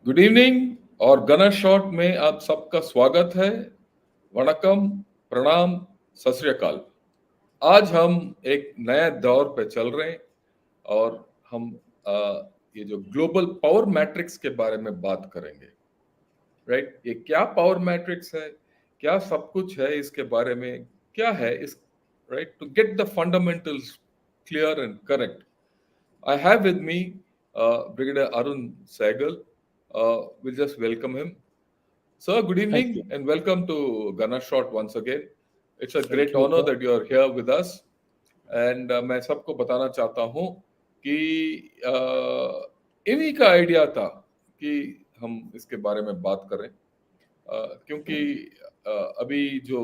Good evening और gunner shot में आप सबका स्वागत है। वणकम, प्रणाम, सत श्री अकाल। आज हम एक नए दौर पे चल रहे हैं और हम अ, ये जो ग्लोबल पावर मैट्रिक्स के बारे में बात करेंगे। राइट, ये क्या पावर मैट्रिक्स है, क्या सब कुछ है, इसके बारे में क्या है इस right to get the fundamentals clear and correct. I have with me Brigadier Arun Sahgal. We'll just welcome him. Sir, good Thank evening you. and welcome to Gunner Shot once again. It's a Thank great you, honor sir. that you are here with us. And मैं सबको बताना चाहता हूँ कि इन्हीं का idea था कि हम इसके बारे में बात करें। क्योंकि अभी जो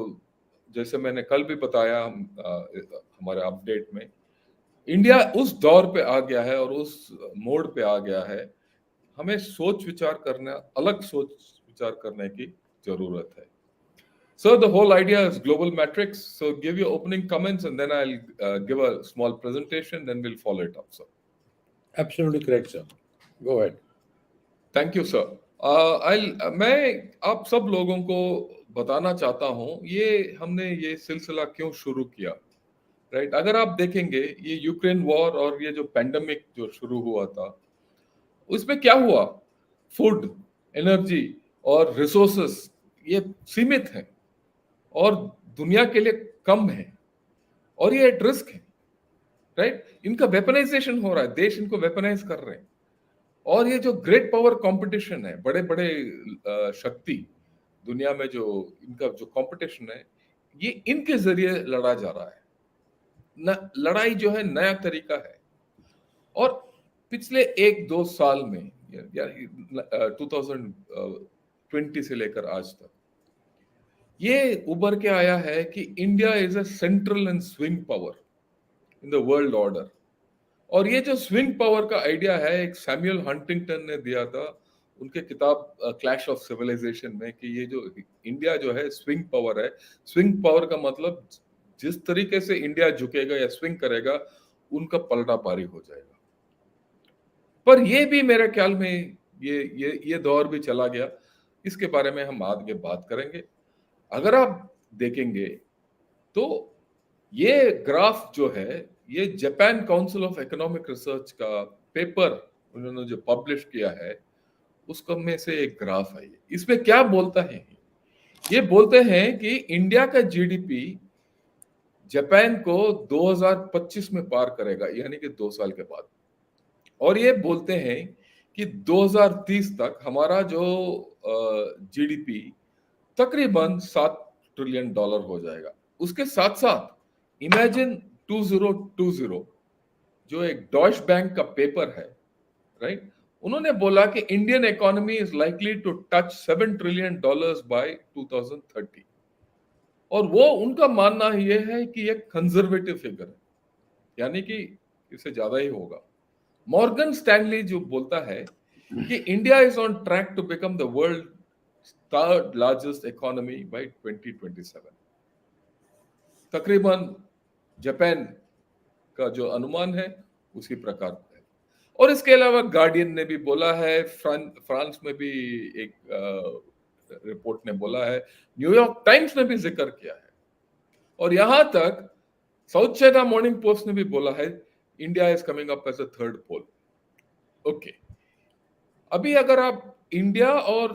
जैसे मैंने कल भी बताया हमारे अपडेट में, इंडिया उस दौर पे आ गया है और उस मोड पे आ गया है। हमें सोच विचार करना, अलग सोच विचार करने की जरूरत है। So the whole idea is global metrics. So give your opening comments and then I'll give a small presentation, then we'll follow it up, sir. Absolutely correct, sir. Go ahead. Thank you, sir. मैं आप सब लोगों को बताना चाहता हूँ ये हमने ये सिलसिला क्यों शुरू किया। राइट, अगर आप देखेंगे ये यूक्रेन वॉर और ये जो पैंडेमिक जो शुरू हुआ था, उसमें क्या हुआ? फूड, एनर्जी और रिसोर्सेस ये सीमित हैं और दुनिया के लिए कम है और ये एक रिस्क है। राइट, इनका वेपनाइजेशन हो रहा है, देश इनको वेपनाइज कर रहे हैं और ये जो ग्रेट पावर कंपटीशन है, बड़े बड़े शक्ति दुनिया में जो इनका जो कंपटीशन है, ये इनके जरिए लड़ा जा रहा है। लड़ाई जो है नया तरीका है और पिछले 1-2 साल में या 2020 से लेकर आज तक ये उभर के आया है कि India is a central and swing power in the world order. और ये जो स्विंग पावर का आइडिया है, एक सैमुअल हंटिंगटन ने दिया था उनके किताब क्लैश ऑफ सिविलाइजेशन में, कि ये जो इंडिया जो है स्विंग पावर है। स्विंग पावर का मतलब जिस तरीके से इंडिया झुकेगा या स्विंग करेगा, उनका पलटा भारी हो जाएगा। पर ये भी मेरे ख्याल में ये दौर भी चला गया। इसके बारे में हम आगे बात करेंगे। अगर आप देखेंगे तो ये ग्राफ जो है, ये Japan council of economic research का पेपर उन्होंने जो पब्लिश किया है, उसका में से एक ग्राफ है। इसमें क्या बोलता है? ये बोलते हैं कि इंडिया का जीडीपी जापान को 2025 में पार करेगा, यानी कि 2 साल के बाद। और ये बोलते हैं कि 2030 तक हमारा जो जीडीपी तकरीबन $7 ट्रिलियन हो जाएगा। उसके साथ साथ इमेजिन 2020 जो एक डॉइश बैंक का पेपर है, राइट, उन्होंने बोला कि Indian economy is likely to touch $7 trillion by 2030। और वो उनका मानना ये है कि ये कंजर्वेटिव फिगर है, यानी कि इससे ज्यादा ही होगा। मॉर्गन स्टैनली जो बोलता है कि India is on track to become the world third largest economy by 2027। तकरीबन जापान का जो अनुमान है उसी प्रकार है। और इसके अलावा गार्डियन ने भी बोला है, फ्रांस में भी एक रिपोर्ट ने बोला है, न्यूयॉर्क टाइम्स ने भी जिक्र किया है, और यहां तक साउथ चाइना मॉर्निंग पोस्ट ने भी बोला है India is coming up as a third pole. Okay, अभी अगर आप इंडिया और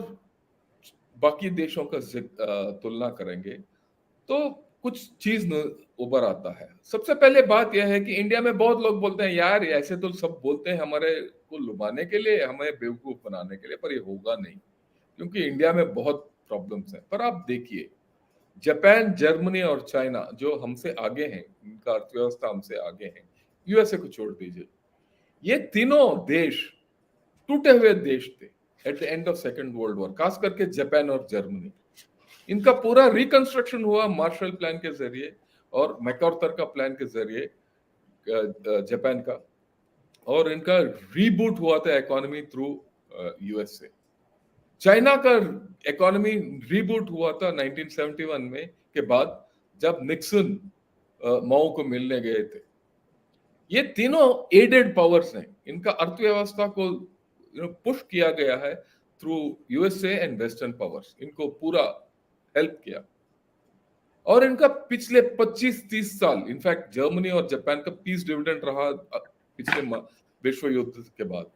बाकी देशों का तुलना करेंगे तो कुछ चीज उभर आता है। सबसे पहले बात यह है कि इंडिया में बहुत लोग बोलते हैं यार ऐसे तो सब बोलते हैं हमारे को लुभाने के लिए, हमें बेवकूफ बनाने के लिए, पर ये होगा नहीं क्योंकि इंडिया में बहुत प्रॉब्लम्स हैं। पर आप देखिए, जापान, जर्मनी और चाइना जो हमसे आगे हैं, इनका अर्थव्यवस्था हमसे आगे है, यूएसए को छोड़ दीजिए, ये तीनों देश टूटे हुए देश थे at the end of second world war, खास करके जापान और जर्मनी। इनका पूरा रिकंस्ट्रक्शन हुआ मार्शल प्लान के जरिए और मैकार्थर का प्लान के जरिए जापान का, और इनका रीबूट हुआ था इकोनॉमी थ्रू यूएसए। चाइना का इकोनॉमी रीबूट हुआ था 1971 में के बाद, जब निक्सन माओ को मिलने गए थे। ये तीनों एडेड पावर्स हैं, इनका अर्थव्यवस्था को पुश किया गया है through USA and western powers, इनको पूरा हेल्प किया। और इनका पिछले 25-30 साल, इनफैक्ट जर्मनी और जापान का पीस डिविडेंड रहा पिछले विश्व युद्ध के बाद,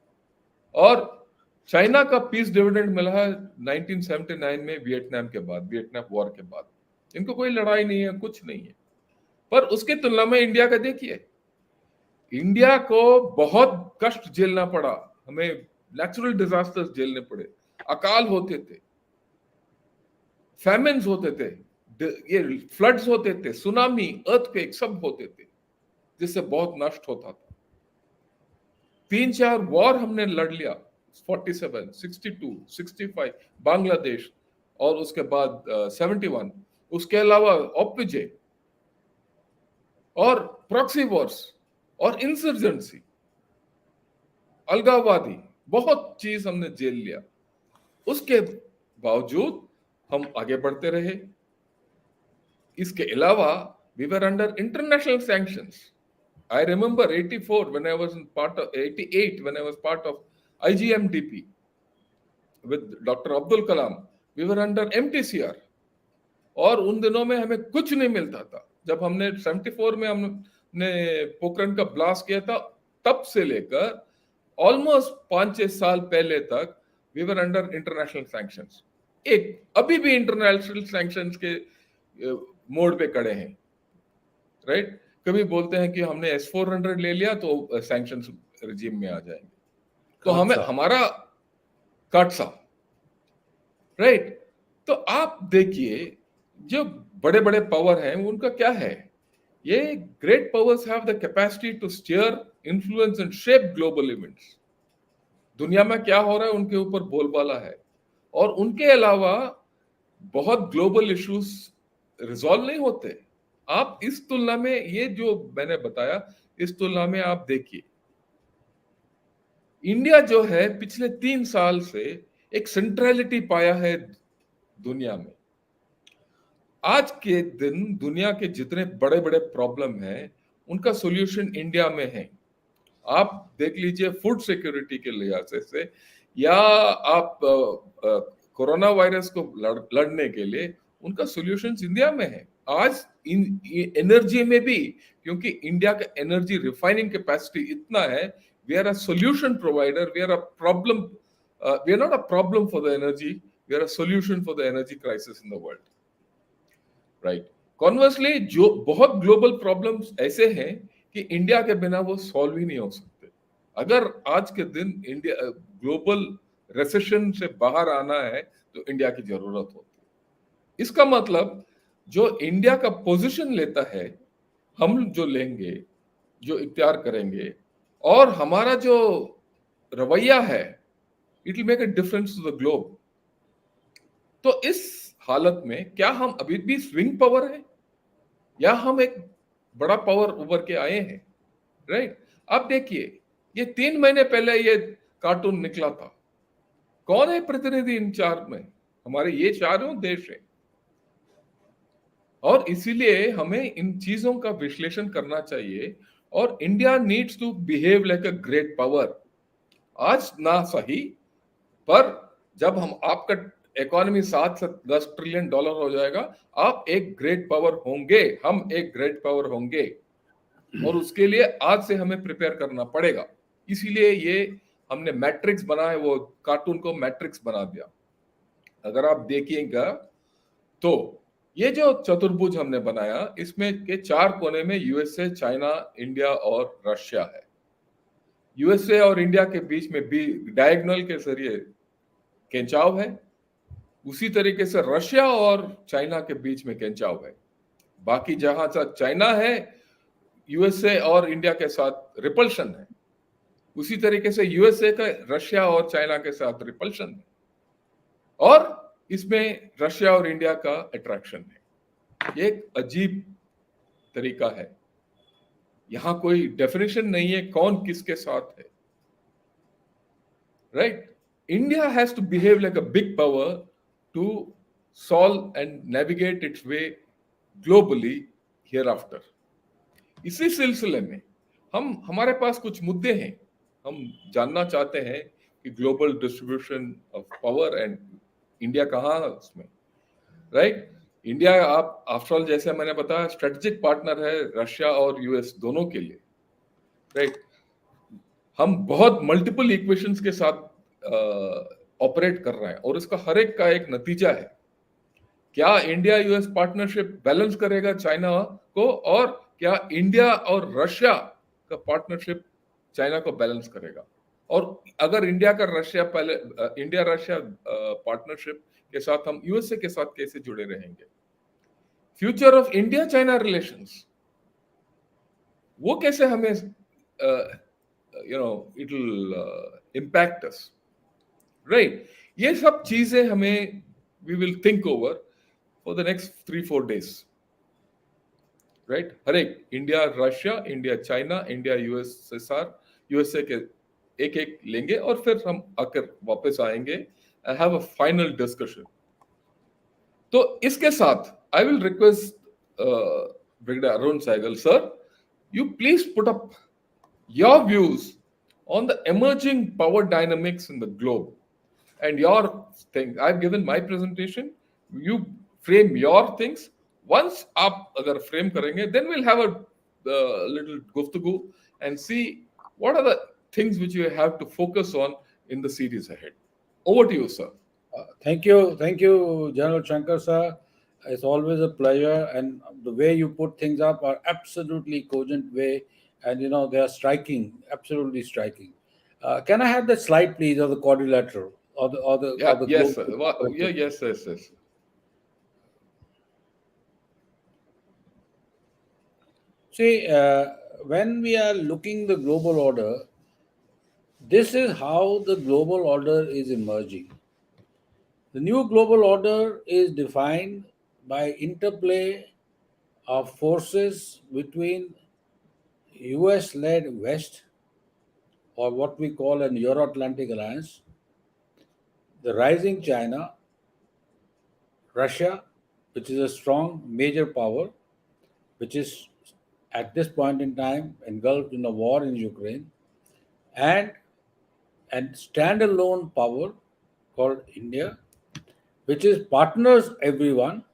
और चाइना का पीस डिविडेंड मिला है 1979 में वियतनाम के बाद, वियतनाम वॉर के बाद। इनको कोई लड़ाई नहीं है, कुछ नहीं है। पर उसके तुलना में इंडिया का देखिए, इंडिया को बहुत कष्ट झेलना पड़ा, हमें नेचुरल डिजास्टर्स झेलने पड़े, अकाल होते थे, फैमिन्स होते थे, ये फ्लड्स होते थे, सुनामी, अर्थक्वेक सब होते थे, जिससे बहुत नष्ट होता था। 3-4 वॉर हमने लड़ लिया, 47, 62, 65, बांग्लादेश, और उसके बाद 71, उसके अलावा औपविजय और प्रॉक्सी वॉर्स और इंसर्जेंसी, अलगाववादी, बहुत चीज हमने झेल लिया। उसके बावजूद हम आगे बढ़ते रहे। इसके अलावा we were under international sanctions. I remember 84 when I was part of 88 when I was part of IGMDP with Dr. Abdul Kalam. We were under MTCR. और उन दिनों में हमें कुछ नहीं मिलता था। जब हमने 74 में हमने पोखरण का ब्लास्ट किया था, तब से लेकर ऑलमोस्ट 5-6 साल पहले तक we were under international sanctions. एक अभी भी इंटरनेशनल सैंक्शंस के मोड पे खड़े हैं, राइट? कभी बोलते हैं कि हमने S-400 ले लिया तो सैंक्शंस रिजीम में आ जाएंगे, तो हमें हमारा काटसा, राइट? तो आप देखिए, जो बड़े बड़े पावर हैं उनका क्या है, ये great powers have the capacity to steer, influence and shape global events. दुनिया में क्या हो रहा है उनके ऊपर बोलबाला है, और उनके अलावा बहुत ग्लोबल इश्यूज रिजॉल्व नहीं होते। आप इस तुलना में, ये जो मैंने बताया, इस तुलना में आप देखिए, इंडिया जो है पिछले 3 साल से एक सेंट्रलिटी पाया है दुनिया में। आज के दिन दुनिया के जितने बड़े बड़े प्रॉब्लम हैं उनका सॉल्यूशन इंडिया में है। आप देख लीजिए, फूड सिक्योरिटी के लिहाज से, या आप कोरोना वायरस को लड़ने के लिए, उनका सॉल्यूशन इंडिया में है। आज एनर्जी में भी, क्योंकि इंडिया का एनर्जी रिफाइनिंग कैपेसिटी इतना है, we are a solution provider, we are a problem, we are not a problem for the energy, we are a solution for the energy crisis in the world, right? Conversely, जो बहुत global problems ऐसे हैं कि India के बिना वो solve ही नहीं हो सकते। अगर आज के दिन इंडिया ग्लोबल रिसेशन से बाहर आना है तो इंडिया की जरूरत होती है। इसका मतलब जो इंडिया का पोजीशन लेता है, हम जो लेंगे, जो इख्तियार करेंगे, और हमारा जो रवैया है, it will make a difference to the globe. तो इस हालत में क्या हम अभी भी स्विंग पावर है, या हम एक बड़ा पावर उभर के आए हैं, राइट? अब देखिए, ये 3 महीने पहले ये कार्टून निकला था। कौन है प्रतिनिधि इन 4 में? हमारे ये चारों देश हैं, और इसीलिए हमें इन चीजों का विश्लेषण करना चाहिए। और India needs to behave like a great power. आज ना सही, पर जब हम, आपका इकोनॉमी 7 से 10 ट्रिलियन डॉलर हो जाएगा, आप एक ग्रेट पावर होंगे, हम एक ग्रेट पावर होंगे, और उसके लिए आज से हमें प्रिपेयर करना पड़ेगा। इसीलिए ये हमने मैट्रिक्स बना है, वो कार्टून को मैट्रिक्स बना दिया। अगर आप देखिएगा तो ये जो चतुर्भुज हमने बनाया, इसमें के 4 कोने में यूएसए, चाइना, इंडिया और रशिया है। यूएसए और इंडिया के बीच में भी डायगोनल के जरिए खिंचाव है। उसी तरीके से रशिया और चाइना के बीच में खिंचाव है। बाकी जहां तक चाइना है, यूएसए और इंडिया के साथ रिपल्शन है। उसी तरीके से यूएसए का रशिया और चाइना के साथ रिपल्शन है, और इसमें रशिया और इंडिया का अट्रैक्शन है। ये एक अजीब तरीका है। यहां कोई डेफिनेशन नहीं है कौन किसके साथ है, right? India has to behave like a big power to solve and navigate its way globally hereafter. इसी सिलसिले में हमारे पास कुछ मुद्दे हैं। हम जानना चाहते हैं कि global distribution of power and India कहाँ है उसमें, राइट? इंडिया आप आफ्टर ऑल जैसे मैंने बताया स्ट्रेटेजिक पार्टनर है रशिया और यूएस दोनों के लिए, राइट? हम बहुत मल्टीपल इक्वेशंस के साथ ऑपरेट कर रहे हैं और इसका हर एक का एक नतीजा है। क्या इंडिया यूएस पार्टनरशिप बैलेंस करेगा चाइना को, और क्या इंडिया और रशिया का पार्टनरशिप चाइना को बैलेंस करेगा? और अगर इंडिया रशिया पार्टनरशिप के साथ हम यूएसए के साथ कैसे जुड़े रहेंगे? Future of India China relations वो कैसे हमें it will impact us, right? ये सब चीजें हमें we will think over for the next 3-4 days, right? हर एक India Russia, India China, India USA के एक एक लेंगे और फिर हम आकर वापस आएंगे and have a final discussion. तो इसके साथ I will request brigadier Arun Sehgal sir, you please put up your views on the emerging power dynamics in the globe and your thing. I've given my presentation. You frame your things. Once आप अगर frame करेंगे, then we'll have a little guftagu and see what are the things which you have to focus on in the series ahead. Over to you, sir. Thank you, General Shankar sir. It's always a pleasure, and the way you put things up are absolutely cogent way, and they are striking, absolutely striking. Can I have the slide, please, of the quadrilateral or the Yeah, or the yes, global sir. perspective? Yes. See, when we are looking the global order, this is how the global order is emerging. The new global order is defined by interplay of forces between US-led West, or what we call an Euro-Atlantic alliance, the rising China, Russia, which is a strong major power, which is at this point in time engulfed in a war in Ukraine, and standalone power called India, which is partners everyone,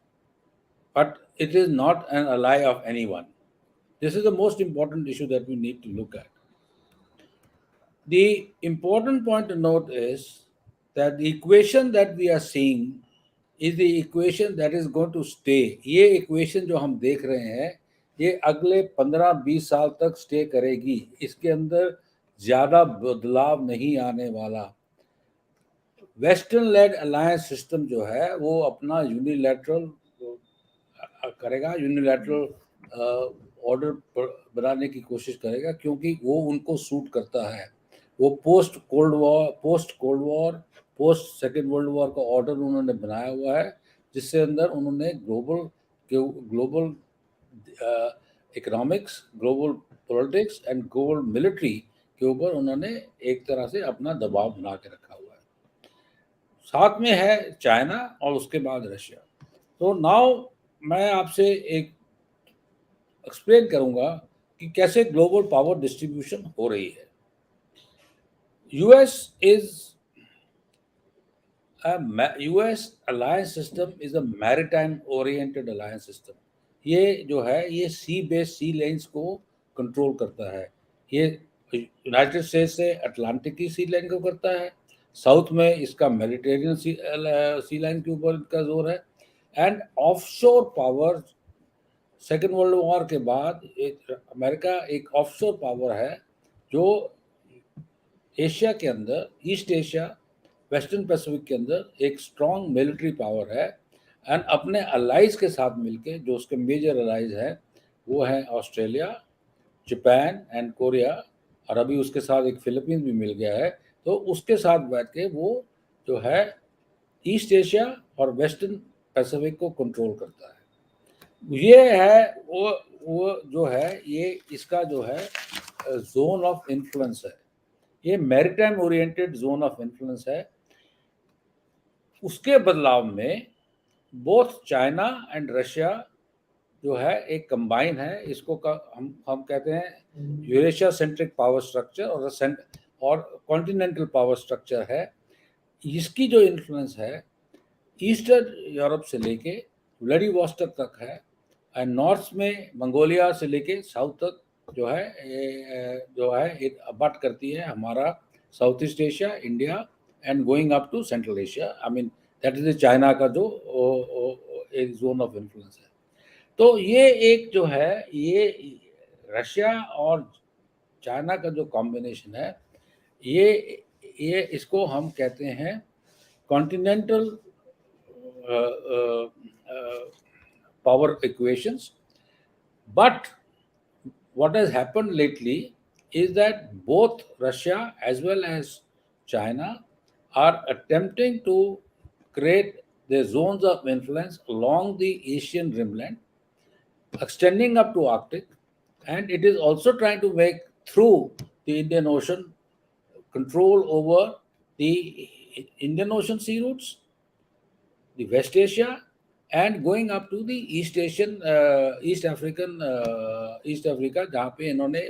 but it is not an ally of anyone. This is the most important issue that we need to look at. The important point to note is that the equation that we are seeing is the equation that is going to stay. ये equation जो हम देख रहे हैं ये अगले 15-20 साल तक स्टे करेगी, इसके अंदर ज़्यादा बदलाव नहीं आने वाला। वेस्टर्न लेड अलायंस सिस्टम जो है वो अपना यूनिलैटरल करेगा, यूनिलैटरल ऑर्डर बनाने की कोशिश करेगा, क्योंकि वो उनको सूट करता है। वो post cold war, post second world war का ऑर्डर उन्होंने बनाया हुआ है, जिससे अंदर उन्होंने global economics, global politics and global military के ऊपर उन्होंने एक तरह से अपना दबाव बना के रखा हुआ है। साथ में है चाइना और उसके बाद रशिया। तो नाउ मैं आपसे एक एक्सप्लेन करूंगा कि कैसे ग्लोबल पावर डिस्ट्रीब्यूशन हो रही है। US alliance system is a maritime oriented alliance system. ये जो है ये सी बेस्ड सी लाइन्स को कंट्रोल करता है। ये यूनाइटेड स्टेट्स से अटलांटिक की सी लाइन को करता है, साउथ में इसका मेडिटेरियन सी लाइन के ऊपर इसका जोर है, and offshore power second world war के बाद अमेरिका एक ऑफशोर पावर है जो एशिया के अंदर, ईस्ट एशिया, वेस्टर्न पैसिफिक के अंदर एक स्ट्रॉन्ग मिलिट्री पावर है, एंड अपने अलाइज के साथ मिलके जो उसके मेजर अलाइज हैं वो हैं ऑस्ट्रेलिया, जापान एंड कोरिया, और अभी उसके साथ एक फिलीपींस भी मिल गया है। तो उसके साथ बैठ के वो जो है ईस्ट एशिया और वेस्टर्न पैसिफिक को कंट्रोल करता है। ये है वो जो है ये इसका जो है जोन ऑफ इन्फ्लुएंस है, ये maritime oriented zone of influence है। उसके बदलाव में बोथ चाइना एंड रशिया जो है एक कंबाइन है, इसको हम कहते हैं यूरेशिया सेंट्रिक पावर स्ट्रक्चर और कॉन्टिनेंटल पावर स्ट्रक्चर है, इसकी जो इन्फ्लुएंस है ईस्टर्न यूरोप से लेके व्लादिवोस्टॉक तक है, एंड नॉर्थ में मंगोलिया से लेके साउथ तक जो है एक अबट करती है हमारा South East Asia, India, and going up to Central Asia. I mean that is China का जो एक जोन ऑफ इन्फ्लुएंस है। तो ये एक जो है ये रशिया और चाइना का जो कॉम्बिनेशन है, ये इसको हम कहते हैं continental power equations. But what has happened lately is that both Russia as well as China are attempting to create their zones of influence along the Asian rimland, extending up to Arctic, and it is also trying to make through the Indian Ocean control over the Indian Ocean sea routes, the West Asia, and going up to the East Asian, East Africa, जहाँ पे इन्होंने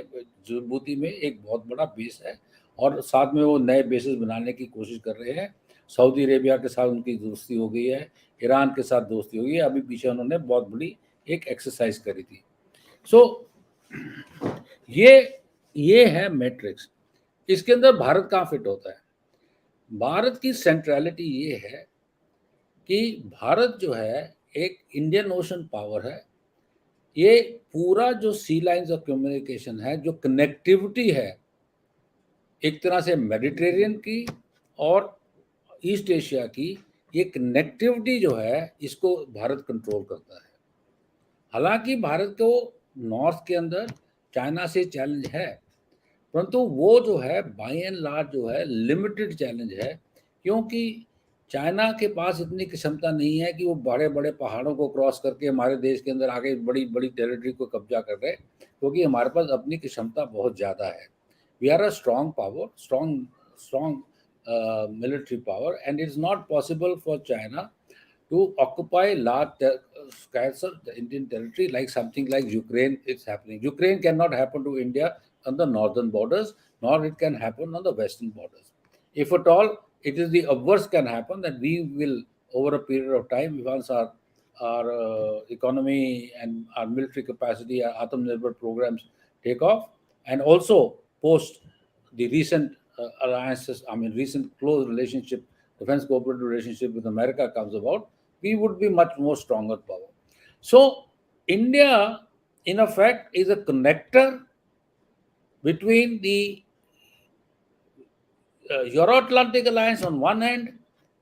Djibouti में एक बहुत बड़ा base है, और साथ में वो नए बेसेस बनाने की कोशिश कर रहे हैं। सऊदी अरेबिया के साथ उनकी दोस्ती हो गई है, ईरान के साथ दोस्ती हो गई है, अभी पीछे उन्होंने बहुत बड़ी एक एक्सरसाइज करी थी। सो ये है मैट्रिक्स। इसके अंदर भारत कहाँ फिट होता है? भारत की सेंट्रलिटी ये है कि भारत जो है एक इंडियन ओशन पावर है। ये पूरा जो सी लाइंस ऑफ कम्युनिकेशन है, जो कनेक्टिविटी है एक तरह से मेडिटेरियन की और ईस्ट एशिया की, ये कनेक्टिविटी जो है इसको भारत कंट्रोल करता है। हालांकि भारत को नॉर्थ के अंदर चाइना से चैलेंज है, परंतु वो जो है बाय एंड लार्ज जो है लिमिटेड चैलेंज है, क्योंकि चाइना के पास इतनी क्षमता नहीं है कि वो बड़े बड़े पहाड़ों को क्रॉस करके हमारे देश के अंदर आगे बड़ी बड़ी टेरिटरी को कब्जा कर रहे, क्योंकि हमारे पास अपनी क्षमता बहुत ज़्यादा है। We are a strong power, strong military power, and it's not possible for China to occupy large scattered Indian territory like something like Ukraine is happening. Ukraine cannot happen to India on the northern borders, nor it can happen on the western borders. If at all, it is the obverse can happen, that we will, over a period of time, once our economy and our military capacity, our Atmanirbhar programs take off, and also post the recent alliances, I mean, recent close relationship, defense cooperative relationship with America comes about, we would be much more stronger power. So, India, in effect, is a connector between the Euro-Atlantic alliance on one hand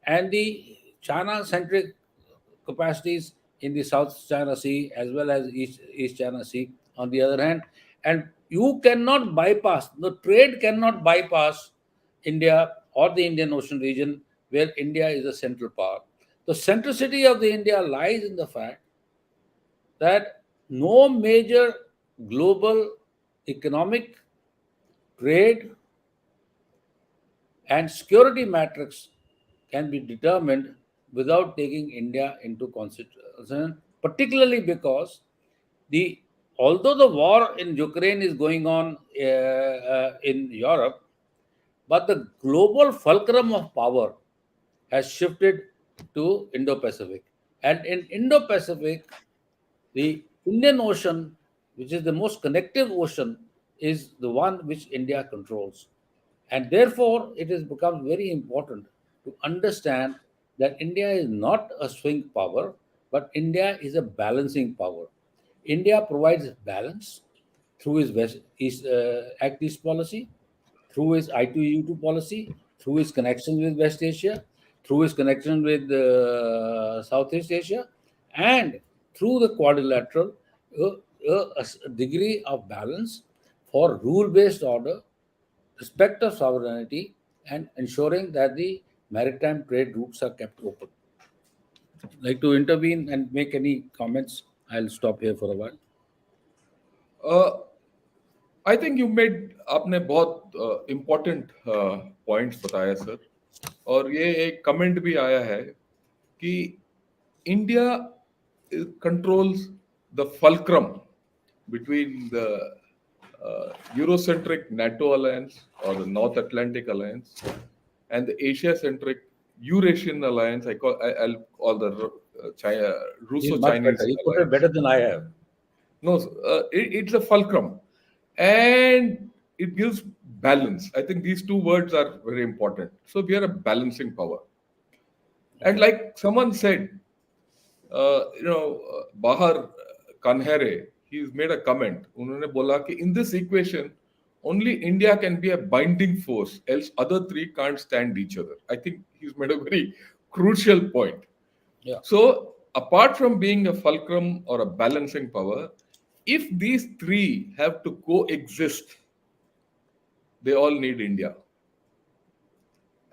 and the China-centric capacities in the South China Sea as well as East China Sea on the other hand. And you cannot bypass, the trade cannot bypass India or the Indian Ocean region, where India is a central power. The centricity of the India lies in the fact that no major global economic, trade, and security matrix can be determined without taking India into consideration, particularly because although the war in Ukraine is going on in Europe, but the global fulcrum of power has shifted to Indo-Pacific. And in Indo-Pacific, the Indian Ocean, which is the most connective ocean, is the one which India controls. And therefore, it has become very important to understand that India is not a swing power, but India is a balancing power. India provides balance through its Act East policy, through his I2U2 policy, through his connection with West Asia, through his connection with Southeast Asia, and through the quadrilateral, a degree of balance for rule-based order, respect of sovereignty, and ensuring that the maritime trade routes are kept open. Like to intervene and make any comments? I'll stop here for a while. I think you made, आपने बहुत important points बताया sir, और ये एक comment भी आया है कि India controls the fulcrum between the Eurocentric NATO alliance or the North Atlantic alliance, and the Asia-centric Eurasian alliance. I'll call the China, He's much better. Russo-Chinese He put it alliance. better than I have. No, it's a fulcrum, and it gives balance. I think these two words are very important. So we are a balancing power, and Okay. like someone said, Bahar Kanhere, he's made a comment. उन्होंने बोला कि in this equation, only India can be a binding force, else other three can't stand each other. I think he's made a very crucial point. Yeah. So, apart from being a fulcrum or a balancing power, if these three have to coexist, they all need India.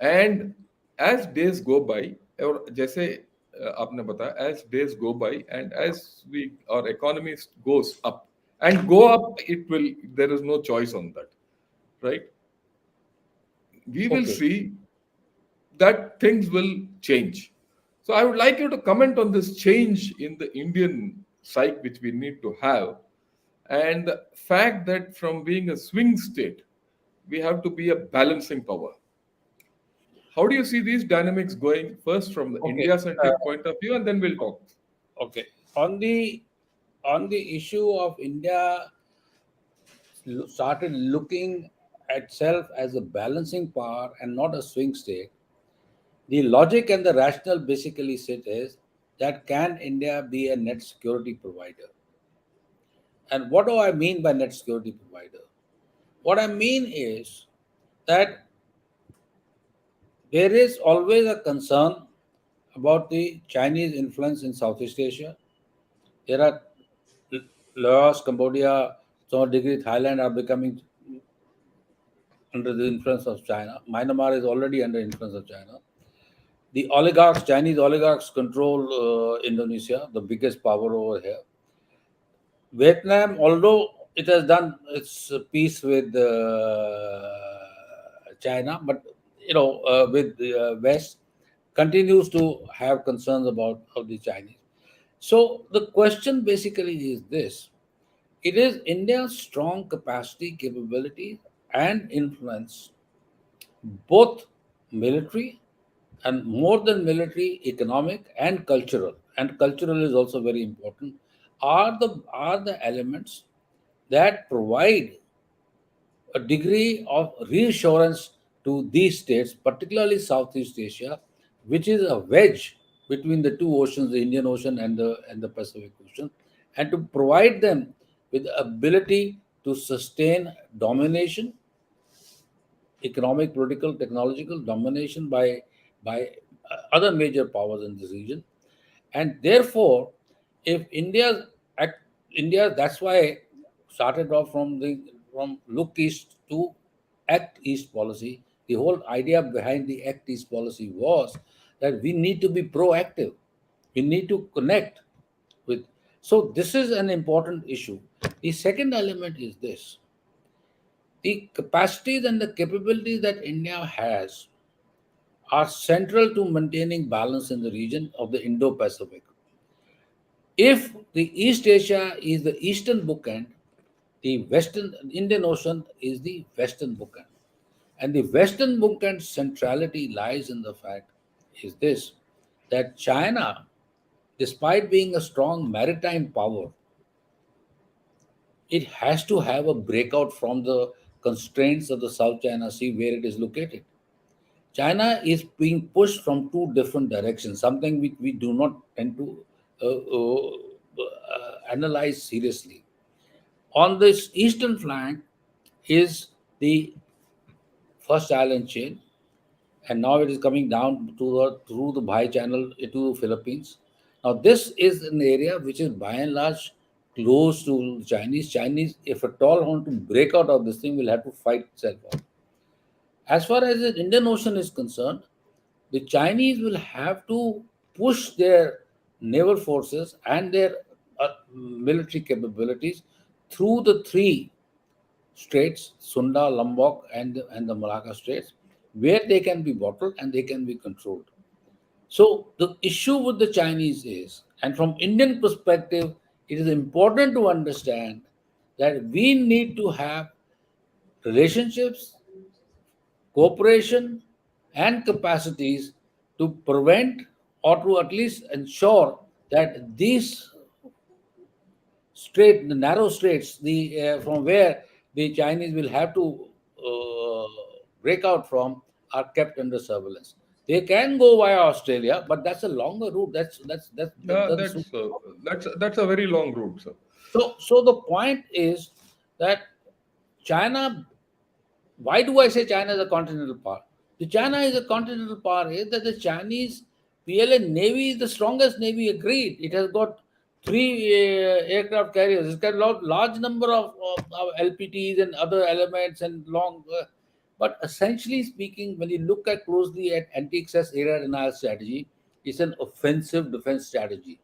And as days go by, और जैसे आपने बताया, as days go by and as we our economy goes up and go up, it will. There is no choice on that, right? We will Okay. see that things will change. So I would like you to comment on this change in the Indian psyche which we need to have, and the fact that from being a swing state, we have to be a balancing power. How do you see these dynamics going first from the Okay. India centric point of view, and then we'll talk. Okay. On the issue of India started looking at itself as a balancing power and not a swing state, the logic and the rationale basically sit is that can India be a net security provider? And what do I mean by net security provider? What I mean is that there is always a concern about the Chinese influence in Southeast Asia. There are Laos, Cambodia, to some degree Thailand are becoming under the influence of China. Myanmar is already under influence of China. The oligarchs, Chinese oligarchs, control Indonesia, the biggest power over here. Vietnam, although it has done its peace with China, but with the West, continues to have concerns about of the Chinese. So the question basically is this: it is India's strong capacity, capability, and influence, both military and more than military, economic and cultural. And cultural is also very important. Are the elements that provide a degree of reassurance to these states, particularly Southeast Asia, which is a wedge between the two oceans, the Indian Ocean and the Pacific Ocean, and to provide them with the ability to sustain domination, economic, political, technological domination by other major powers in this region. And therefore, if India, that's why started off from look east to act east policy. The whole idea behind the act east policy was that we need to be proactive. We need to connect with. So this is an important issue. The second element is this: the capacities and the capabilities that India has are central to maintaining balance in the region of the Indo-Pacific. If the East Asia is the eastern bookend, the Western Indian Ocean is the western bookend. And the western bookend centrality lies in the fact is this: that China, despite being a strong maritime power, it has to have a breakout from the constraints of the South China Sea where it is located. China is being pushed from two different directions, something which we do not tend to analyze seriously. On this eastern flank is the first island chain, and now it is coming down through the Bai Channel to the Philippines. Now, this is an area which is by and large close to Chinese. Chinese, if at all want to break out of this thing, will have to fight itself out. As far as the Indian Ocean is concerned, the Chinese will have to push their naval forces and their military capabilities through the three straits, Sunda, Lombok, and the Malacca Straits, where they can be bottled and they can be controlled. So the issue with the Chinese is, and from Indian perspective, it is important to understand that we need to have relationships, cooperation, and capacities to prevent or to at least ensure that these the narrow straits, from where the Chinese will have to uh, break out from, are kept under surveillance. They can go via Australia, but that's a longer route. That Yeah, doesn't suit. that's a very long route, sir. So the point is that China. Why do I say China is a continental power? The China is a continental power is that the Chinese PLA Navy is the strongest Navy, agreed. It has got three aircraft carriers. It's got a large number of LPTs and other elements and long. But essentially speaking, when you look at closely at anti-excess area denial strategy, it's an offensive defense strategy.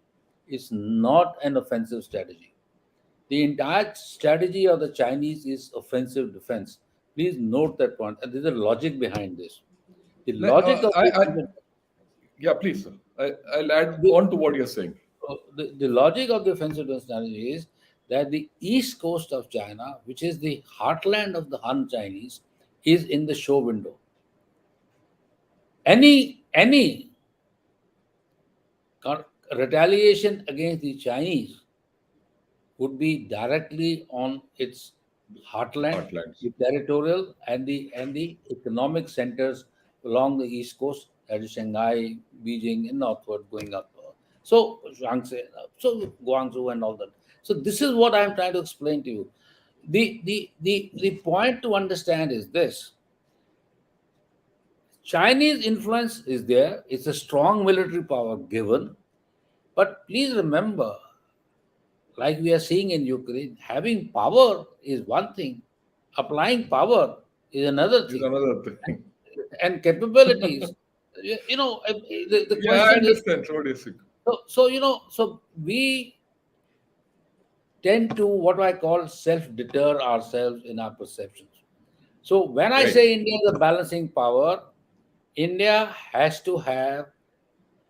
It's not an offensive strategy. The entire strategy of the Chinese is offensive defense. Please note that point. And there's a logic behind this. The logic of Yeah, please, sir. I'll add the, on to what you're saying. the logic of the offensive defense strategy is that the east coast of China, which is the heartland of the Han Chinese, is in the show window. Any retaliation against the Chinese would be directly on its heartland, Heartlands. the territorial and the economic centers along the east coast, that is Shanghai, Beijing, and northward going up. So Shanghai, so Guangzhou and all that. So this is what I'm trying to explain to you. The point to understand is this: Chinese influence is there. It's a strong military power given, but please remember, like we are seeing in Ukraine, having power is one thing, applying power is another Is thing, another and, thing. and capabilities. The Yeah, I question is, understand what you're saying. so we tend to what I call self deter ourselves in our perceptions. So when I Right. say India is a balancing power, India has to have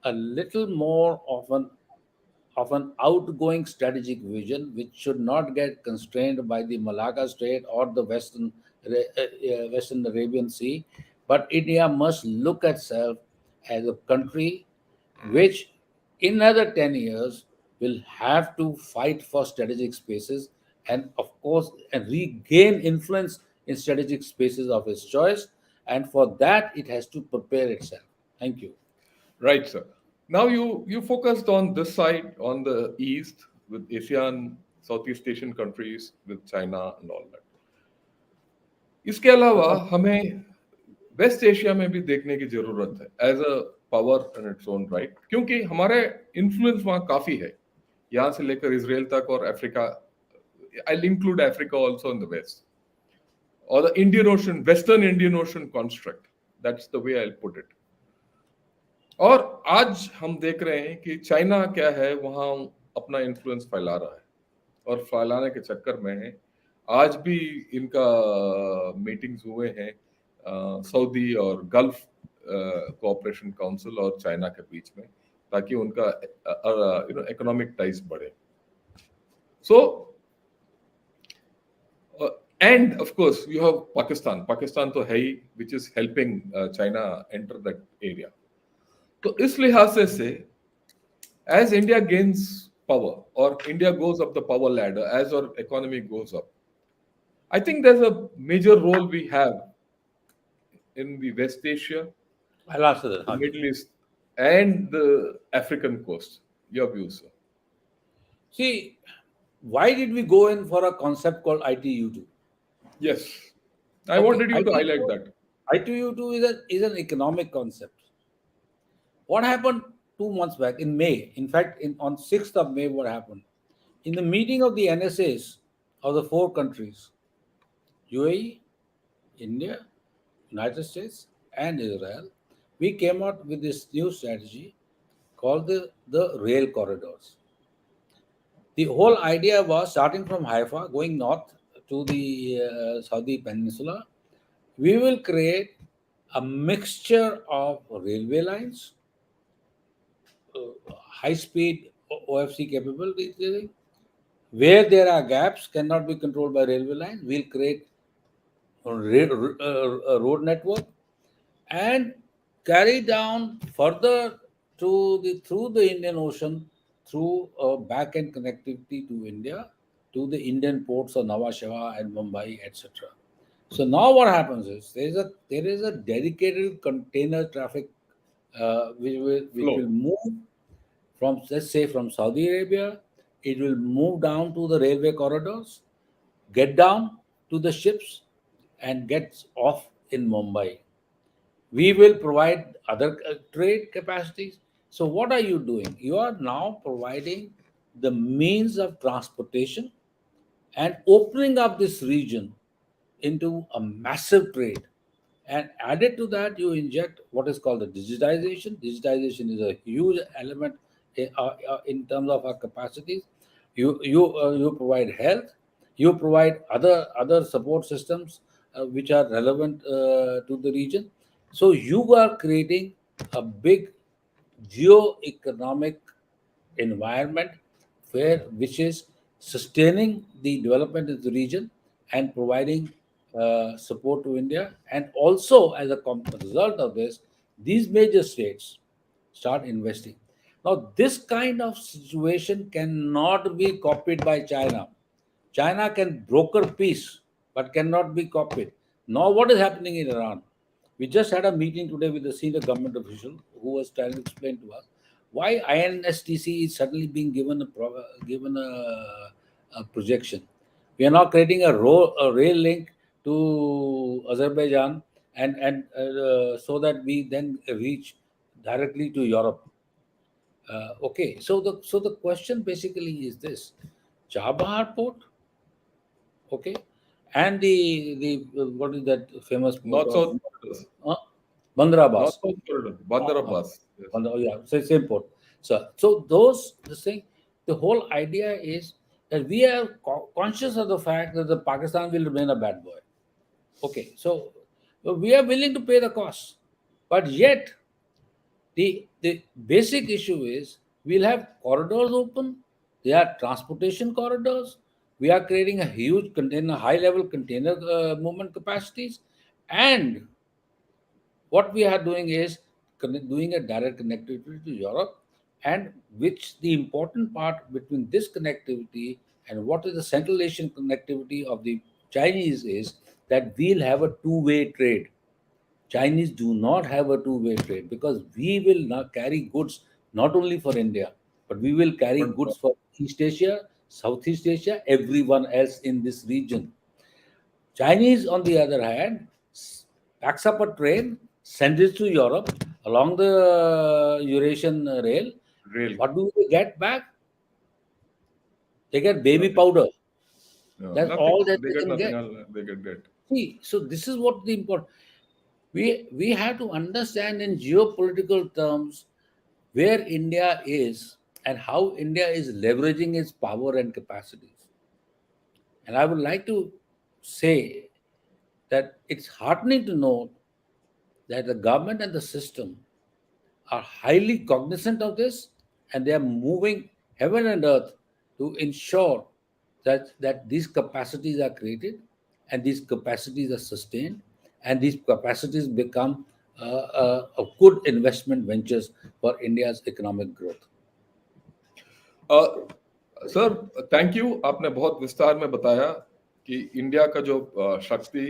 a little more of an outgoing strategic vision, which should not get constrained by the Malacca Strait or the Western Arabian Sea. But India must look at itself as a country which, in another 10 years, will have to fight for strategic spaces and, of course, and regain influence in strategic spaces of its choice. And for that, it has to prepare itself. Thank you. Right, sir. Now you focused on this side, on the east, with ASEAN, Southeast Asian countries, with China and all that. इसके अलावा हमें waste Asia में भी देखने की जरूरत है as a power in its own right, क्योंकि हमारे इन्फ्लुएंस वहाँ काफी है, यहाँ से लेकर इसराइल तक और Africa, I include Africa also in the west, और the Indian Ocean, western Indian Ocean construct, that's the way I put it. और आज हम देख रहे हैं कि चाइना क्या है, वहां अपना इन्फ्लुएंस फैला रहा है, और फैलाने के चक्कर में आज भी इनका मीटिंग्स हुए हैं सऊदी और गल्फ कोऑपरेशन काउंसिल और चाइना के बीच में, ताकि उनका इकोनॉमिक टाइज बढ़े. So and of course you have Pakistan. Pakistan तो है ही, which is helping China enter that area. तो इस लिहाज से as India gains power or India goes up the power ladder, as our economy goes up, I think there's a major role we have in the West Asia, I'll answer that, the Haji. Middle East, and the African coast. Your views, sir? See, why did we go in for a concept called ITU2? Yes, I Okay, wanted you to highlight that. ITU2 is an economic concept. What happened 2 months back in May? In fact, on 6th of May, what happened? In the meeting of the NSAs of the four countries, UAE, India, United States, and Israel, we came out with this new strategy called the rail corridors. The whole idea was starting from Haifa, going north to the Saudi Peninsula. We will create a mixture of railway lines, high speed OFC capability, Where there are gaps cannot be controlled by railway lines, we'll create a road network and carry down further through the Indian Ocean through a back-end connectivity to India, to the Indian ports of Nhava Sheva and Mumbai, etc. So now what happens is there is a dedicated container traffic which will Flow. move from, let's say, from Saudi Arabia. It will move down to the railway corridors, get down to the ships, and gets off in Mumbai. We will provide other trade capacities. So what are you doing? You are now providing the means of transportation and opening up this region into a massive trade. And added to that, you inject what is called the digitization. Digitization is a huge element in terms of our capacities. You provide health, you provide other support systems which are relevant to the region. So you are creating a big geo-economic environment which is sustaining the development of the region and providing support to India. And also, as a result of this, these major states start investing. Now, this kind of situation cannot be copied by China. China can broker peace, but cannot be copied. Now, what is happening in Iran? We just had a meeting today with the senior government official who was trying to explain to us why INSTC is suddenly being given a projection. We are now creating a rail link to Azerbaijan, and so that we then reach directly to Europe. Okay, so the question basically is this: Chabahar port, okay, and the what is that famous port North of South corridors. uh, Bandar North Abbas? South corridor. Bandar Uh, Abbas. Yes. yeah, same port. So those the thing, the whole idea is that we are conscious of the fact that the Pakistan will remain a bad boy. Okay, so we are willing to pay the cost, but yet the basic issue is we'll have corridors open. They are transportation corridors. We are creating a huge container, high level container movement capacities, and what we are doing is doing a direct connectivity to Europe, and which the important part between this connectivity and what is the Central Asian connectivity of the Chinese is that we'll have a two-way trade. Chinese do not have a two-way trade because we will not carry goods not only for India, but we will carry But goods for East Asia, Southeast Asia, everyone else in this region. Chinese, on the other hand, packs up a train, sends it to Europe along the Eurasian rail. rail. What do they get back? They get baby Nothing. powder. No, That's nothing. all that They they get can nothing get. else. They get that. See, so this is what the important. We have to understand in geopolitical terms where India is and how India is leveraging its power and capacities. And I would like to say that it's heartening to note that the government and the system are highly cognizant of this, and they are moving heaven and earth to ensure that these capacities are created and these capacities are sustained and these capacities become a good investment ventures for India's economic growth. Sir thank you, आपने बहुत विस्तार में बताया कि India का जो शक्ति,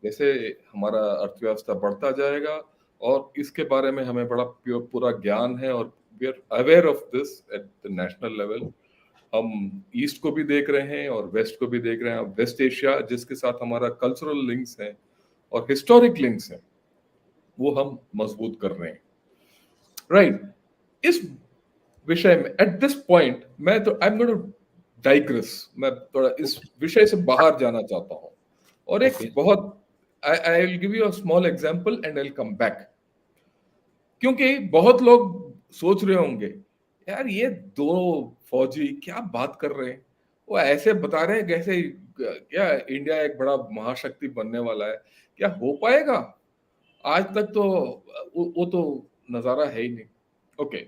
जैसे हमारा अर्थव्यवस्था बढ़ता जाएगा, और इसके बारे में हमें बड़ा पूरा ज्ञान है, और we are aware of this at the national level. हम ईस्ट को भी देख रहे हैं और वेस्ट को भी देख रहे हैं। वेस्ट एशिया जिसके साथ हमारा कल्चरल लिंक्स हैं और हिस्टोरिक लिंक्स हैं, वो हम मजबूत कर रहे हैं, राइट। इस विषय में एट दिस पॉइंट मैं तो I am going to digress, मैं थोड़ा इस विषय से बाहर जाना चाहता हूं, और एक Okay. बहुत I will give you a small example and I will come back. क्योंकि बहुत लोग सोच रहे होंगे, यार ये दो फौजी क्या बात कर रहे हैं, वो ऐसे बता रहे हैं कैसे, क्या इंडिया एक बड़ा महाशक्ति बनने वाला है, क्या हो पाएगा? आज तक तो वो तो नजारा है ही नहीं। ओके,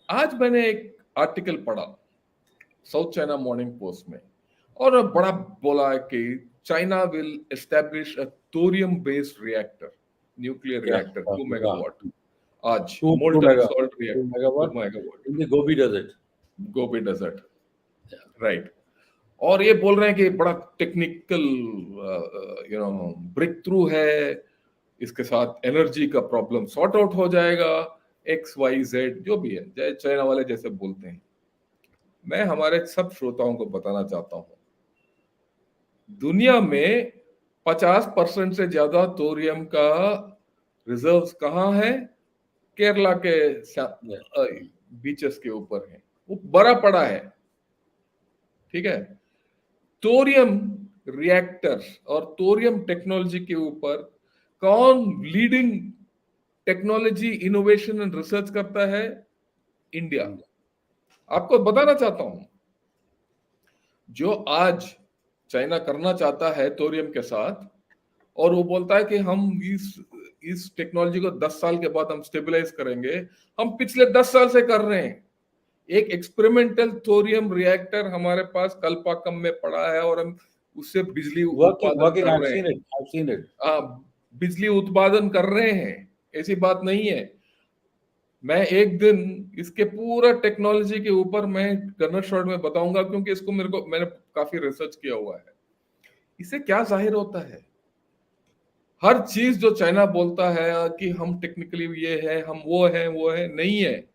आज मैंने एक आर्टिकल पढ़ा साउथ चाइना मॉर्निंग पोस्ट में, और बड़ा बोला है कि China will establish a thorium based reactor, nuclear Yeah, reactor yeah, 2 yeah. Megawatt, आज Two molten mega, salt two reactor 2 megawatt megawatt, in the Gobi Desert. Gobi Desert, Yeah. Right. और ये बोल रहे हैं कि बड़ा टेक्निकल ब्रेक थ्रू है, इसके साथ एनर्जी का प्रॉब्लम सॉर्ट आउट हो जाएगा, एक्स वाई जेड जो भी है, जय चाइना वाले जैसे बोलते हैं। मैं हमारे सब श्रोताओं को बताना चाहता हूं, दुनिया में 50% से ज्यादा थोरियम का रिजर्व्स कहाँ है? केरला के Yeah. बीचेस के ऊपर है, वो भरा पड़ा है, ठीक है। थोरियम रिएक्टर और थोरियम टेक्नोलॉजी के ऊपर कौन leading technology innovation and research करता है? इंडिया। India. आपको बताना चाहता हूं, जो आज चाइना करना चाहता है थोरियम के साथ, और वो बोलता है कि हम इस टेक्नोलॉजी को 10 साल के बाद हम स्टेबलाइज करेंगे, हम पिछले 10 साल से कर रहे हैं। एक एक्सपेरिमेंटल थोरियम रिएक्टर हमारे पास कलपाकम में पड़ा है, और हम उससे बिजली Working, उत्पादन working. कर I've रहे seen हैं। it. I've seen it. बिजली उत्पादन कर रहे हैं, ऐसी बात नहीं है। मैं एक दिन इसके पूरा टेक्नोलॉजी के ऊपर मैं कर्नल शॉर्ट में बताऊंगा, क्योंकि इसको मैंने काफी रिसर्च किया हुआ है। इससे क्या जाहिर होता है, हर चीज जो चाइना बोलता है कि हम टेक्निकली ये है, हम वो है, नहीं है।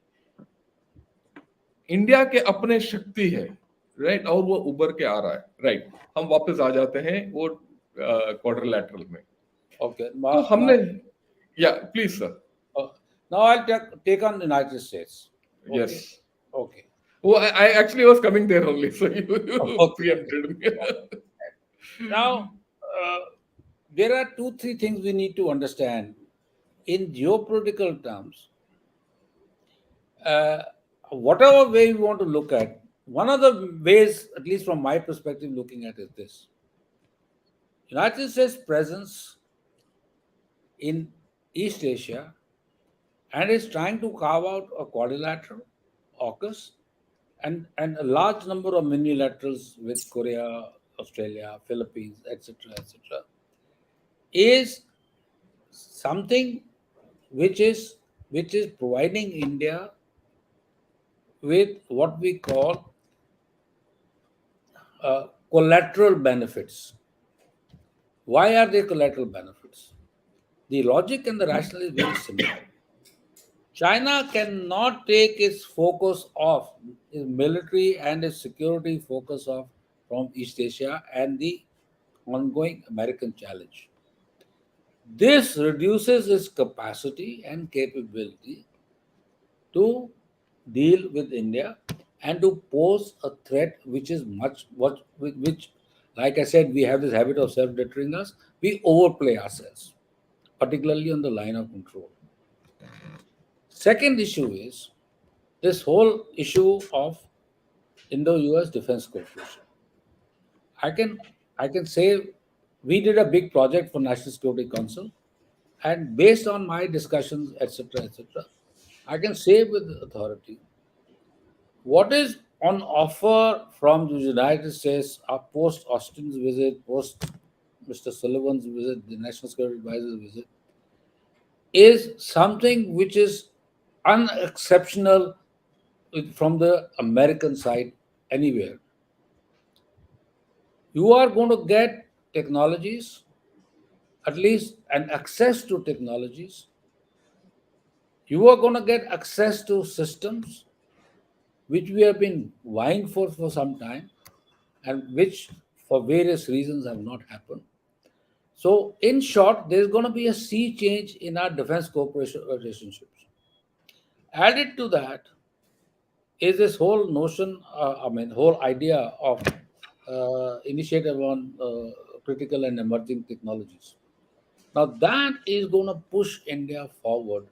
इंडिया के अपने शक्ति है, राइट, और वो उभर के आ रहा है, राइट। हम वापस आ जाते हैं वो क्वाड्रिलैटरल में। Okay. तो हमने, Now, या please sir. now I'll take on the United States. Yes, Okay. Okay. वो I actually was coming there only, so you Okay. Preempted me. Now, there are two, three things we need to understand in geopolitical terms. Uh, whatever way you want to look at, one of the ways, at least from my perspective, looking at it, is this: United States presence in East Asia and is trying to carve out a quadrilateral, AUKUS, and a large number of minilaterals with Korea, Australia, Philippines, etc., is something which is providing India with what we call collateral benefits. Why are they collateral benefits? The logic and the rationale is very simple. China cannot take its focus off, its military and its security focus off from East Asia and the ongoing American challenge. This reduces its capacity and capability to deal with India and to pose a threat which is which, like I said, we have this habit of self-deterring us. We overplay ourselves, particularly on the line of control. Second issue is this whole issue of Indo-US Defense Cooperation. I can I can say we did a big project for National Security Council, and based on my discussions, etc., I can say with authority what is on offer from the United States post Austin's visit, post Mr. Sullivan's visit, the National Security Advisor's visit, is something which is unexceptional from the American side anywhere. You are going to get technologies, at least an access to technologies. You are going to get access to systems which we have been vying for some time and which for various reasons have not happened. So, in short, there's going to be a sea change in our defense cooperation relationships. Added to that is this whole notion, whole idea of initiative on critical and emerging technologies. Now, that is going to push India forward,